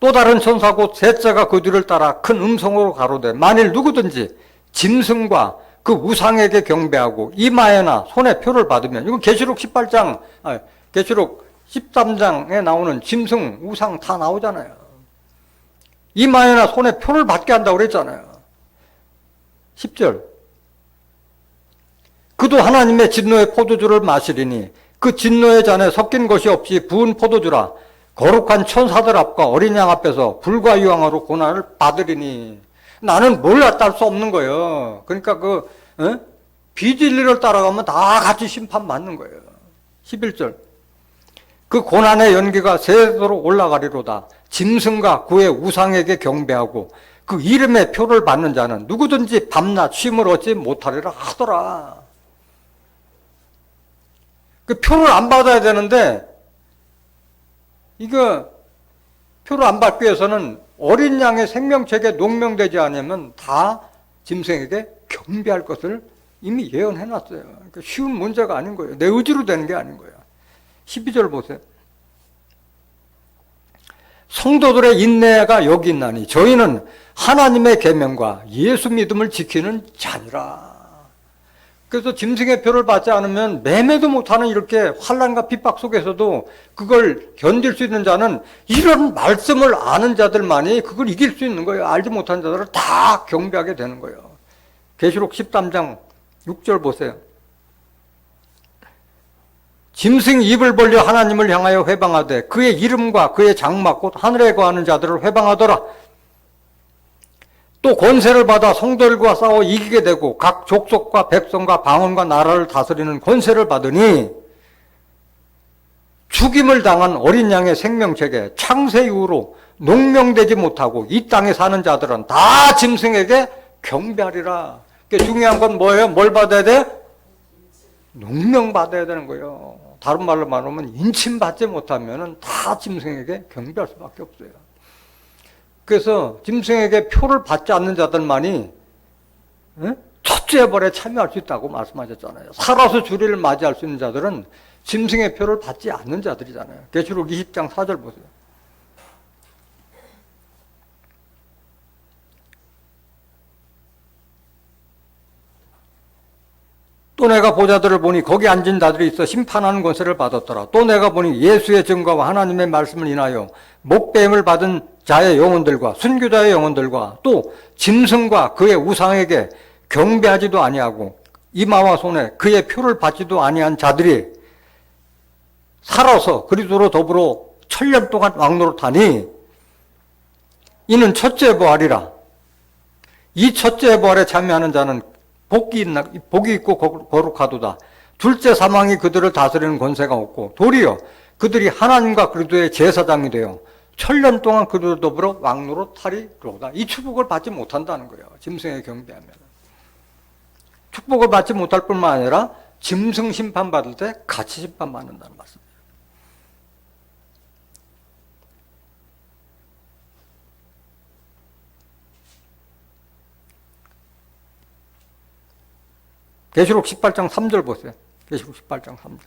또 다른 천사고 셋째가 그 뒤를 따라 큰 음성으로 가로되 만일 누구든지 짐승과 그 우상에게 경배하고 이마에나 손에 표를 받으면, 이건 계시록 13장에 나오는 짐승, 우상 다 나오잖아요. 이마에나 손에 표를 받게 한다고 그랬잖아요. 10절 그도 하나님의 진노의 포도주를 마시리니 그 진노의 잔에 섞인 것이 없이 부은 포도주라 거룩한 천사들 앞과 어린 양 앞에서 불과 유황으로 고난을 받으리니. 나는 뭘 갖다 할 수 없는 거예요. 그러니까 비진리를 따라가면 다 같이 심판 받는 거예요. 11절. 그 고난의 연기가 새도록 올라가리로다. 짐승과 그의 우상에게 경배하고 그 이름의 표를 받는 자는 누구든지 밤낮 쉼을 얻지 못하리라 하더라. 그 표를 안 받아야 되는데 이거 표를 안 받기 위해서는 어린 양의 생명책에 농명되지 않으면 다 짐승에게 경배할 것을 이미 예언해놨어요. 그러니까 쉬운 문제가 아닌 거예요. 내 의지로 되는 게 아닌 거예요. 12절 보세요. 성도들의 인내가 여기 있나니 저희는 하나님의 계명과 예수 믿음을 지키는 자니라. 그래서 짐승의 표를 받지 않으면 매매도 못하는 이렇게 환난과 핍박 속에서도 그걸 견딜 수 있는 자는 이런 말씀을 아는 자들만이 그걸 이길 수 있는 거예요. 알지 못하는 자들은 다 경배하게 되는 거예요. 계시록 13장 6절 보세요. 짐승이 입을 벌려 하나님을 향하여 회방하되 그의 이름과 그의 장막 곧 하늘에 거하는 자들을 회방하더라. 또 권세를 받아 성도들과 싸워 이기게 되고 각 족속과 백성과 방언과 나라를 다스리는 권세를 받으니 죽임을 당한 어린 양의 생명책에 창세 이후로 농명되지 못하고 이 땅에 사는 자들은 다 짐승에게 경배하리라. 그러니까 중요한 건 뭐예요? 뭘 받아야 돼? 농명받아야 되는 거예요. 다른 말로 말하면 인침받지 못하면 다 짐승에게 경배할 수밖에 없어요. 그래서 짐승에게 표를 받지 않는 자들만이 첫째 벌에 참여할 수 있다고 말씀하셨잖아요. 살아서 주리를 맞이할 수 있는 자들은 짐승의 표를 받지 않는 자들이잖아요. 계시록 20장 4절 보세요. 또 내가 보자들을 보니 거기 앉은 자들이 있어 심판하는 권세를 받았더라. 또 내가 보니 예수의 증거와 하나님의 말씀을 인하여 목배임을 받은 자의 영혼들과 순교자의 영혼들과 또 짐승과 그의 우상에게 경배하지도 아니하고 이마와 손에 그의 표를 받지도 아니한 자들이 살아서 그리스도로 더불어 천년 동안 왕노릇하니 이는 첫째 부활이라. 이 첫째 부활에 참여하는 자는 복이 있고 거룩하도다. 둘째 사망이 그들을 다스리는 권세가 없고 도리어 그들이 하나님과 그리스도의 제사장이 되어 천년 동안 그들을 더불어 왕노릇하리로다. 이 축복을 받지 못한다는 거예요. 짐승에 경배하면. 축복을 받지 못할 뿐만 아니라 짐승 심판받을 때 같이 심판받는다는 말씀입니다. 계시록 18장 3절 보세요. 계시록 18장 3절.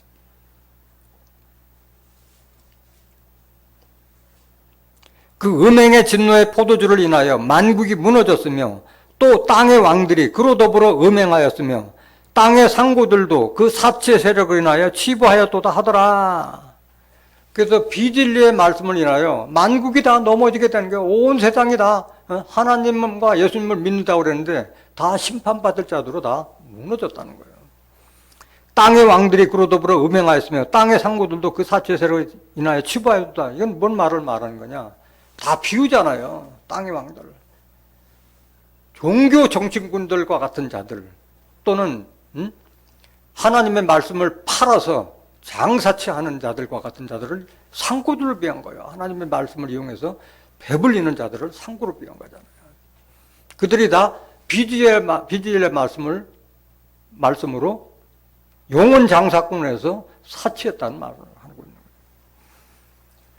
그 음행의 진노의 포도주를 인하여 만국이 무너졌으며 또 땅의 왕들이 그로 더불어 음행하였으며 땅의 상고들도 그 사치의 세력을 인하여 치부하였도다 하더라. 그래서 비진리의 말씀을 인하여 만국이 다 넘어지게 되는 거예요. 온 세상이 다 하나님과 예수님을 믿는다고 그랬는데 다 심판받을 자들로 다 무너졌다는 거예요. 땅의 왕들이 그로 더불어 음행하였으며 땅의 상고들도 그 사치의 세력을 인하여 치부하였다. 이건 뭔 말을 말하는 거냐? 다 비유잖아요. 땅의 왕들. 종교 정치군들과 같은 자들 또는 하나님의 말씀을 팔아서 장사치하는 자들과 같은 자들을 상고들을 비한 거예요. 하나님의 말씀을 이용해서 배불리는 자들을 상고로 비한 거잖아요. 그들이 다 비지엘의 말씀으로 영혼 장사꾼을 해서 사치했다는 말을 하고 있는 거예요.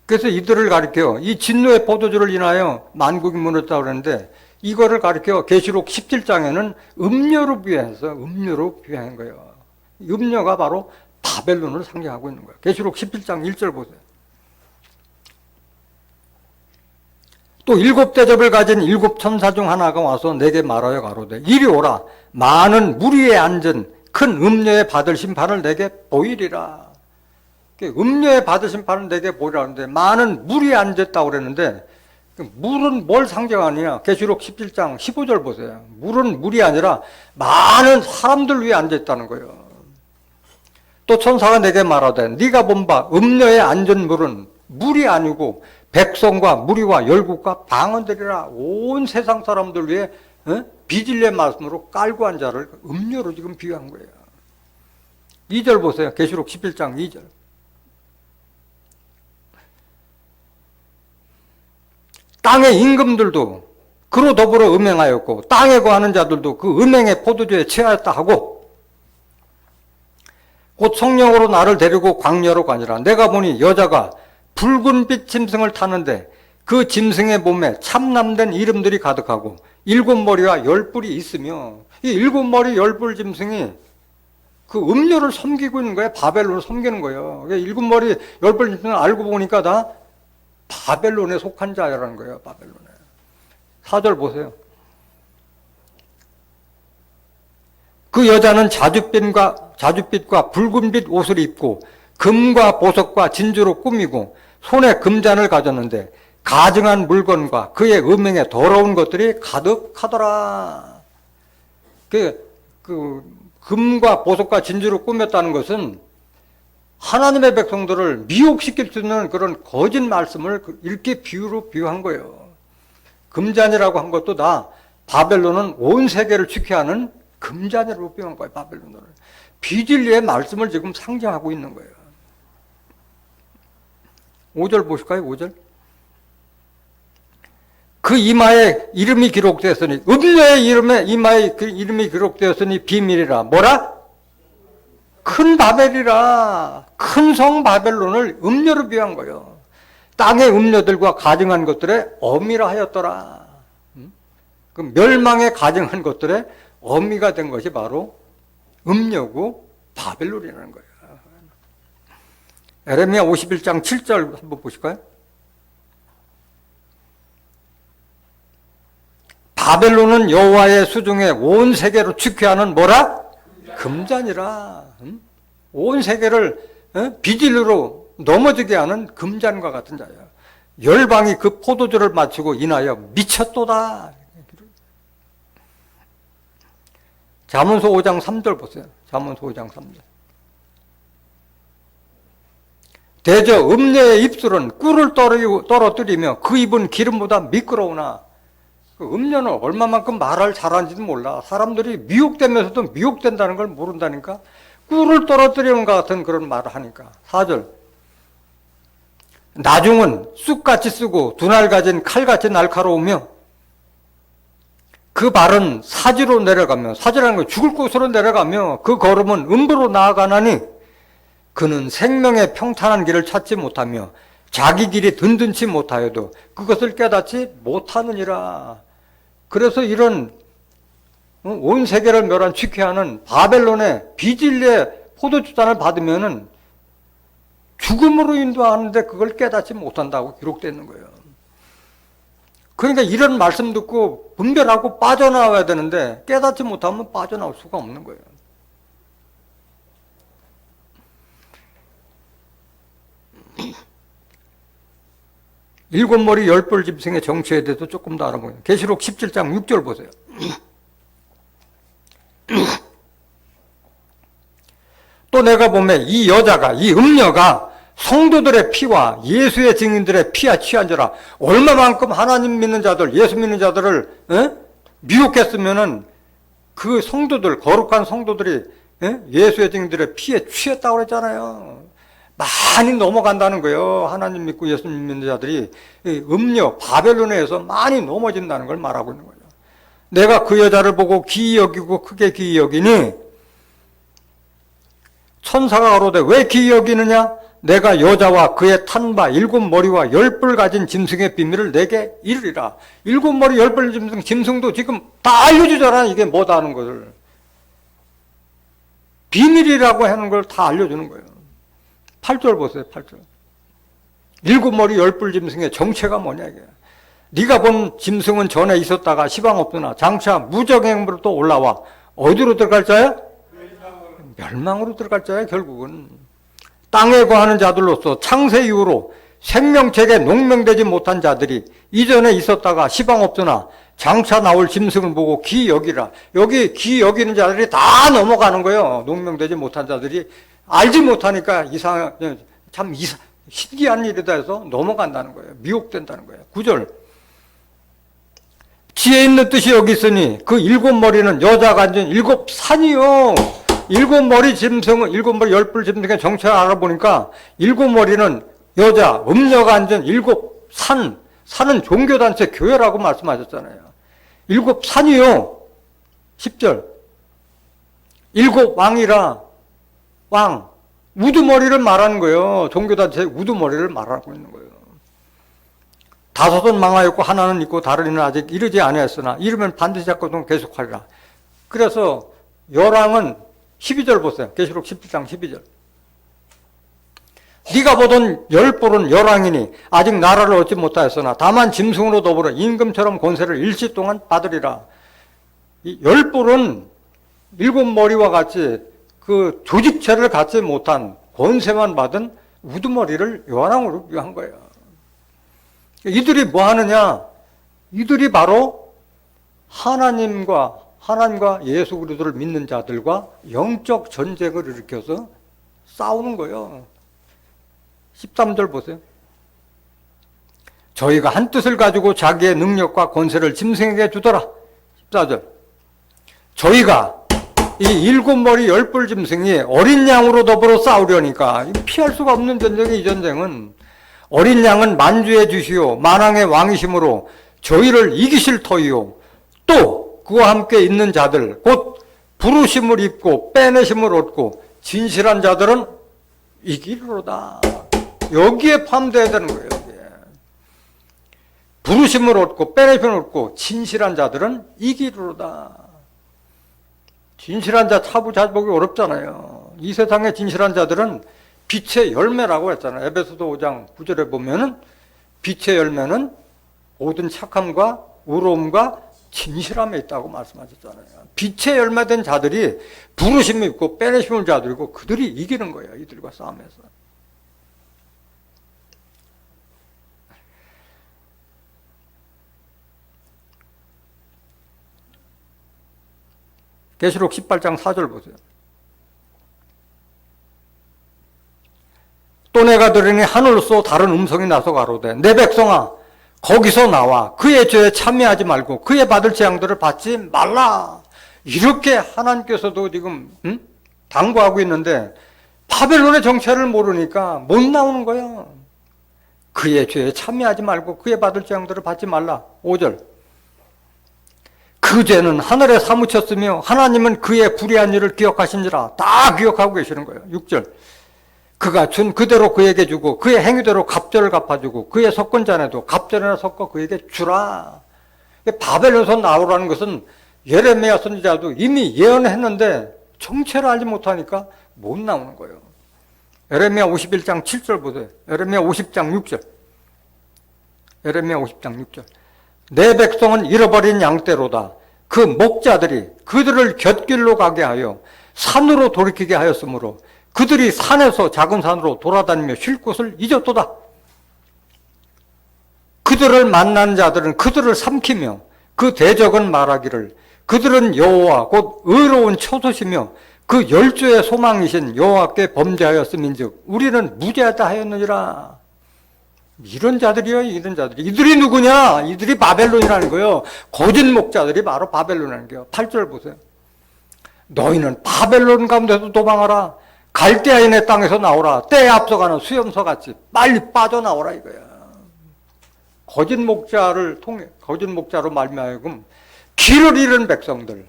그래서 이들을 가리켜 이 진노의 포도주를 인하여 만국이 무너졌다고 그러는데 이거를 가리켜 계시록 17장에는 음료로 비유한 거예요. 음료가 바로 바벨론을 상징하고 있는 거예요. 계시록 17장 1절 보세요. 또 7대접을 가진 7천사 중 하나가 와서 내게 말하여 가로되 이리 오라. 많은 무리에 앉은 큰 음녀에 받을 심판을 내게 보이리라. 음녀에 받을 심판을 내게 보이라 하는데 많은 무리에 앉았다고 그랬는데 물은 뭘 상징하느냐? 계시록 17장 15절 보세요. 물은 물이 아니라 많은 사람들 위에 앉아있다는 거예요. 또 천사가 내게 말하되 네가 본 바 음녀에 앉은 물은 물이 아니고 백성과 무리와 열국과 방언들이라 온 세상 사람들 위해 비질레 말씀으로 깔고 한 자를 음료로 지금 비유한 거예요. 2절 보세요. 계시록 11장 2절. 땅의 임금들도 그로 더불어 음행하였고 땅에 거하는 자들도 그 음행의 포도주에 취하였다 하고 곧 성령으로 나를 데리고 광야로 가니라. 내가 보니 여자가 붉은빛 짐승을 타는데 그 짐승의 몸에 참남된 이름들이 가득하고 7머리와 10뿔이 있으며 이 7머리 10뿔 짐승이 그 음료를 섬기고 있는 거예요. 바벨론을 섬기는 거예요. 7머리 10뿔 짐승을 알고 보니까 다 바벨론에 속한 자라는 거예요. 바벨론에. 4절 보세요. 그 여자는 자줏빛과 붉은빛 옷을 입고 금과 보석과 진주로 꾸미고 손에 금잔을 가졌는데 가증한 물건과 그의 음행에 더러운 것들이 가득하더라. 금과 보석과 진주로 꾸몄다는 것은 하나님의 백성들을 미혹시킬 수 있는 그런 거짓 말씀을 이렇게 비유로 비유한 거예요. 금잔이라고 한 것도 다 바벨론은 온 세계를 지켜하는 금잔이라고 비유한 거예요. 바벨론을. 비진리의 말씀을 지금 상징하고 있는 거예요. 5절 보실까요? 5절. 그 이마에 이름이 기록되었으니 음녀의 이마에 그 이름이 기록되었으니 비밀이라. 뭐라? 큰 바벨이라. 큰 성 바벨론을 음녀로 비유한 거예요. 땅의 음녀들과 가증한 것들의 어미라 하였더라. 그 멸망에 가증한 것들의 어미가 된 것이 바로 음녀고 바벨론이라는 거예요. 에레미야 51장 7절 한번 보실까요? 바벨론은 여호와의 수중에 온 세계로 축회하는 뭐라? 금잔이라. 온 세계를 비질로 넘어지게 하는 금잔과 같은 자예요. 열방이 그 포도주를 마치고 인하여 미쳤도다. 잠언서 5장 3절 보세요. 잠언서 5장 3절. 대저 음녀의 입술은 꿀을 떨어뜨리며 그 입은 기름보다 미끄러우나 그 음녀는 얼마만큼 말을 잘하는지도 몰라. 사람들이 미혹되면서도 미혹된다는 걸 모른다니까. 꿀을 떨어뜨리는 것 같은 그런 말을 하니까. 4절. 나중은 쑥같이 쓰고 두날 가진 칼같이 날카로우며 그 발은 사지로 내려가며, 사지라는 건 죽을 곳으로 내려가며 그 걸음은 음부로 나아가나니 그는 생명의 평탄한 길을 찾지 못하며 자기 길이 든든치 못하여도 그것을 깨닫지 못하느니라. 그래서 이런 온 세계를 멸한 취쾌하는 바벨론의 비진리의 포도주잔을 받으면은 죽음으로 인도하는데 그걸 깨닫지 못한다고 기록되어 있는 거예요. 그러니까 이런 말씀 듣고 분별하고 빠져나와야 되는데 깨닫지 못하면 빠져나올 수가 없는 거예요. 일곱 머리 열뿔 짐승의 정체에 대해서 조금 더 알아보요. 계시록 17장 6절 보세요. 또 내가 보면 이 여자가, 이 음녀가 성도들의 피와 예수의 증인들의 피와 취한지라. 얼마만큼 하나님 믿는 자들, 예수 믿는 자들을 미혹했으면은 그 성도들, 거룩한 성도들이 예수의 증인들의 피에 취했다고 그랬잖아요. 많이 넘어간다는 거예요. 하나님 믿고 예수 믿는 자들이 음녀, 바벨론에 의해서 많이 넘어진다는 걸 말하고 있는 거예요. 내가 그 여자를 보고 기이 여기고 크게 기이 여기니 천사가 가로되 왜 기이 여기느냐? 내가 여자와 그의 탄 바 7머리와 10뿔 가진 짐승의 비밀을 내게 이르리라. 7머리 10뿔 짐승도 지금 다 알려주잖아. 이게 뭐다 하는 것을. 비밀이라고 하는 걸 다 알려주는 거예요. 8절 보세요. 8절. 7머리 10뿔 짐승의 정체가 뭐냐 이게. 네가 본 짐승은 전에 있었다가 시방 없으나 장차 무정행으로 또 올라와 어디로 들어갈 자야? 멸망으로 들어갈 자야. 결국은 땅에 거하는 자들로서 창세 이후로 생명책에 농명되지 못한 자들이 이전에 있었다가 시방 없으나 장차 나올 짐승을 보고 기 여기라. 여기 기 여기는 자들이 다 넘어가는 거예요. 농명되지 못한 자들이 알지 못하니까 신기한 일이다 해서 넘어간다는 거예요. 미혹된다는 거예요. 9절. 지혜 있는 뜻이 여기 있으니 그 일곱 머리는 여자가 앉은 일곱 산이요. 일곱 머리 짐승은, 일곱 머리 열불 짐승의 정체를 알아보니까 일곱 머리는 여자, 음녀가 앉은 일곱 산. 산은 종교단체 교회라고 말씀하셨잖아요. 일곱 산이요. 10절. 일곱 왕이라, 왕. 우두머리를 말하는 거예요. 종교단체 우두머리를 말하고 있는 거예요. 다섯은 망하였고 하나는 있고 다른 이는 아직 이르지 아니하였으나 이르면 반드시 잡고 계속하리라. 그래서 열왕은 12절 보세요. 계시록 17장 12절. 네가 보던 열볼은 열왕이니 아직 나라를 얻지 못하였으나 다만 짐승으로 더불어 임금처럼 권세를 일시 동안 받으리라. 이 열볼은 일곱 머리와 같이 그 조직체를 갖지 못한 권세만 받은 우두머리를 열왕으로 비유한 거예요. 이들이 뭐 하느냐? 이들이 바로 하나님과 예수 그리스도를 믿는 자들과 영적 전쟁을 일으켜서 싸우는 거예요. 13절 보세요. 저희가 한 뜻을 가지고 자기의 능력과 권세를 짐승에게 주더라. 14절. 저희가 이 일곱 머리 열뿔 짐승이 어린 양으로 더불어 싸우려니까 피할 수가 없는 전쟁이 이 전쟁은 어린 양은 만주의 주시오 만왕의 왕이심으로 저희를 이기실 터이요 또 그와 함께 있는 자들 곧 부르심을 입고 빼내심을 얻고 진실한 자들은 이기리로다. 여기에 포함되어야 되는 거예요. 여기에. 부르심을 얻고 빼내심을 얻고 진실한 자들은 이기리로다. 진실한 자 찾아보기 어렵잖아요. 이 세상의 진실한 자들은 빛의 열매라고 했잖아요. 에베소서 5장 9절에 보면은 빛의 열매는 모든 착함과 의로움과 진실함에 있다고 말씀하셨잖아요. 빛의 열매된 자들이 부르심이 있고 빼내심을 자들이고 그들이 이기는 거예요. 이들과 싸움에서. 계시록 18장 4절 보세요. 또 내가 들으니 하늘로서 다른 음성이 나서 가로되 내 백성아 거기서 나와 그의 죄에 참여하지 말고 그의 받을 재앙들을 받지 말라. 이렇게 하나님께서도 지금 당부하고 있는데 바벨론의 정체를 모르니까 못 나오는 거예요. 그의 죄에 참여하지 말고 그의 받을 재앙들을 받지 말라. 5절. 그 죄는 하늘에 사무쳤으며 하나님은 그의 불의한 일을 기억하신지라. 다 기억하고 계시는 거예요. 6절. 그가 준 그대로 그에게 주고 그의 행위대로 갑절을 갚아주고 그의 섞은 잔에도 갑절이나 섞어 그에게 주라. 바벨론에서 나오라는 것은 예레미야 선지자도 이미 예언했는데 정체를 알지 못하니까 못 나오는 거예요. 예레미야 51장 7절 보세요. 예레미야 50장 6절. 예레미야 50장 6절. 내 백성은 잃어버린 양떼로다. 그 목자들이 그들을 곁길로 가게 하여 산으로 돌이키게 하였으므로 그들이 산에서 작은 산으로 돌아다니며 쉴 곳을 잊었도다. 그들을 만난 자들은 그들을 삼키며 그 대적은 말하기를 그들은 여호와 곧 의로운 처소시며 그 열조의 소망이신 여호와께 범죄하였음인즉 우리는 무죄하다 하였느니라. 이런 자들이요, 이런 자들이. 이들이 누구냐? 이들이 바벨론이라는 거예요. 거짓 목자들이 바로 바벨론이라는 거예요. 8절 보세요. 너희는 바벨론 가운데서 도망하라. 갈대아인의 땅에서 나오라. 때에 앞서가는 수염서같이 빨리 빠져나오라 이거야. 거짓 목자를 통해, 거짓 목자로 말미암아 길을 잃은 백성들.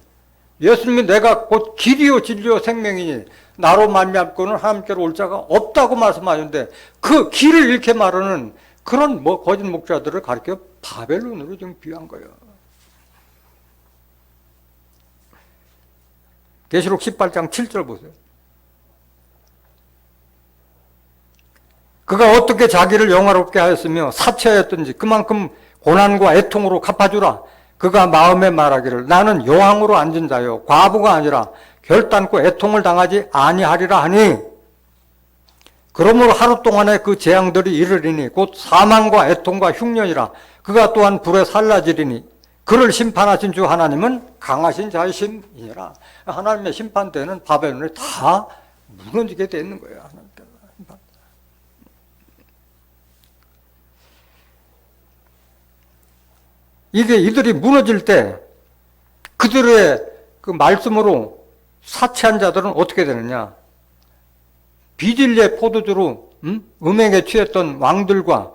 예수님이 내가 곧 길이요 진리요 생명이니 나로 말미암고는 하나님께로 올 자가 없다고 말씀하셨는데 그 길을 잃게 말하는 그런 거짓 목자들을 가리켜 바벨론으로 지금 비유한 거예요. 계시록 18장 7절 보세요. 그가 어떻게 자기를 영화롭게 하였으며 사치하였든지 그만큼 고난과 애통으로 갚아주라. 그가 마음에 말하기를 나는 여왕으로 앉은 자요 과부가 아니라 결단코 애통을 당하지 아니하리라 하니 그러므로 하루 동안에 그 재앙들이 이르리니 곧 사망과 애통과 흉년이라. 그가 또한 불에 살라지리니 그를 심판하신 주 하나님은 강하신 자이심이니라. 하나님의 심판 때는 바벨론이 다 무너지게 되는 거예요. 이게 이들이 무너질 때 그들의 그 말씀으로 사치한 자들은 어떻게 되느냐? 비진리의 포도주로 음행에 취했던 왕들과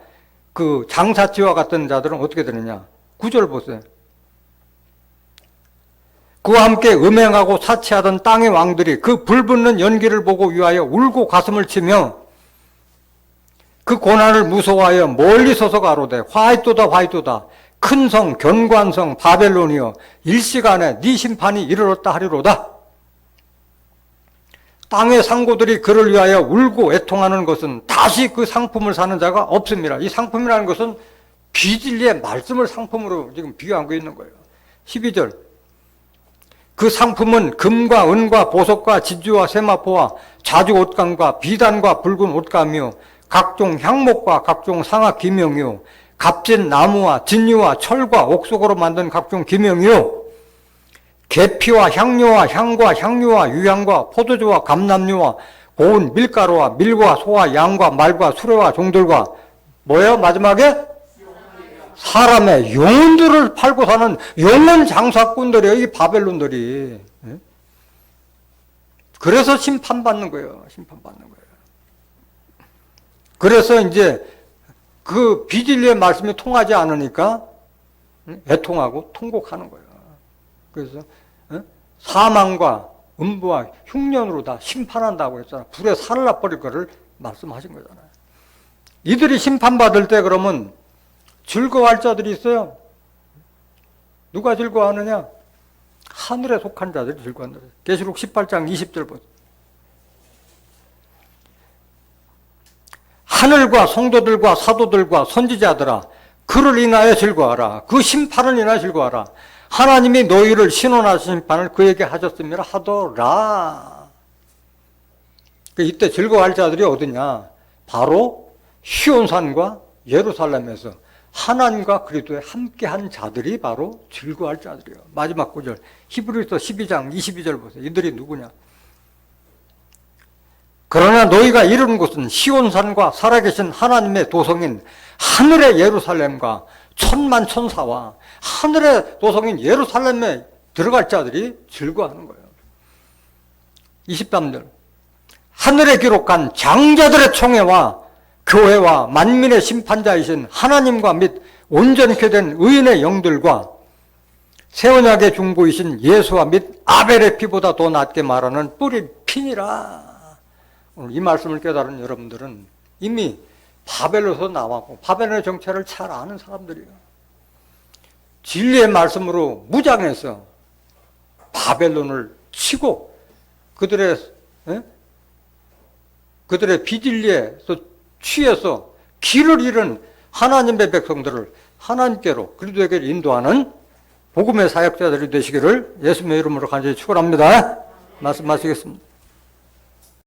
그 장사치와 같은 자들은 어떻게 되느냐? 9절 보세요. 그와 함께 음행하고 사치하던 땅의 왕들이 그 불붙는 연기를 보고 위하여 울고 가슴을 치며 그 고난을 무서워하여 멀리 서서 가로되 화이토다 화이토다 큰 성 견고한 바벨론이여 일시간에 네 심판이 이르렀다 하리로다. 땅의 상고들이 그를 위하여 울고 애통하는 것은 다시 그 상품을 사는 자가 없습니다. 이 상품이라는 것은 비진리의 말씀을 상품으로 지금 비유하고 있는 거예요. 12절 그 상품은 금과 은과 보석과 진주와 세마포와 자주 옷감과 비단과 붉은 옷감이요 각종 향목과 각종 상아 기명이요 값진 나무와 진유와 철과 옥석으로 만든 각종 기명이요 계피와 향료와 향과 향유와 유향과 포도주와 감람류와 고운 밀가루와 밀과 소와 양과 말과 수레와 종들과 뭐예요? 마지막에 사람의 영혼들을 팔고 사는 영혼 장사꾼들이에요. 이 바벨론들이. 그래서 심판받는 거예요. 심판받는 거예요. 그래서 이제 그 비진리의 말씀이 통하지 않으니까 애통하고 통곡하는 거예요. 그래서 사망과 음부와 흉년으로 다 심판한다고 했잖아요. 불에 살라 버릴 거를 말씀하신 거잖아요. 이들이 심판받을 때 그러면 즐거워할 자들이 있어요. 누가 즐거워하느냐? 하늘에 속한 자들이 즐거워한다. 계시록 18장 20절 보세요. 하늘과 성도들과 사도들과 선지자들아 그를 인하여 즐거워하라. 그 심판을 인하여 즐거워하라. 하나님이 너희를 신원하신 심판을 그에게 하셨음이라 하더라. 이때 즐거워할 자들이 어디냐? 바로 시온산과 예루살렘에서 하나님과 그리스도에 함께한 자들이 바로 즐거워할 자들이에요. 마지막 구절 히브리서 12장 22절 보세요. 이들이 누구냐? 그러나 너희가 이르는 곳은 시온산과 살아계신 하나님의 도성인 하늘의 예루살렘과 천만 천사와 하늘의 도성인 예루살렘에 들어갈 자들이 즐거워하는 거예요. 23절 하늘에 기록한 장자들의 총회와 교회와 만민의 심판자이신 하나님과 및 온전케 된 의인의 영들과 새 언약의 중보이신 예수와 및 아벨의 피보다 더 낫게 말하는 뿌리 피니라. 오늘 이 말씀을 깨달은 여러분들은 이미 바벨론에서 나왔고 바벨론의 정체를 잘 아는 사람들이에요. 진리의 말씀으로 무장해서 바벨론을 치고 그들의 비진리에서 취해서 길을 잃은 하나님의 백성들을 하나님께로 그리스도에게 인도하는 복음의 사역자들이 되시기를 예수님의 이름으로 간절히 축원합니다. 말씀 마치겠습니다.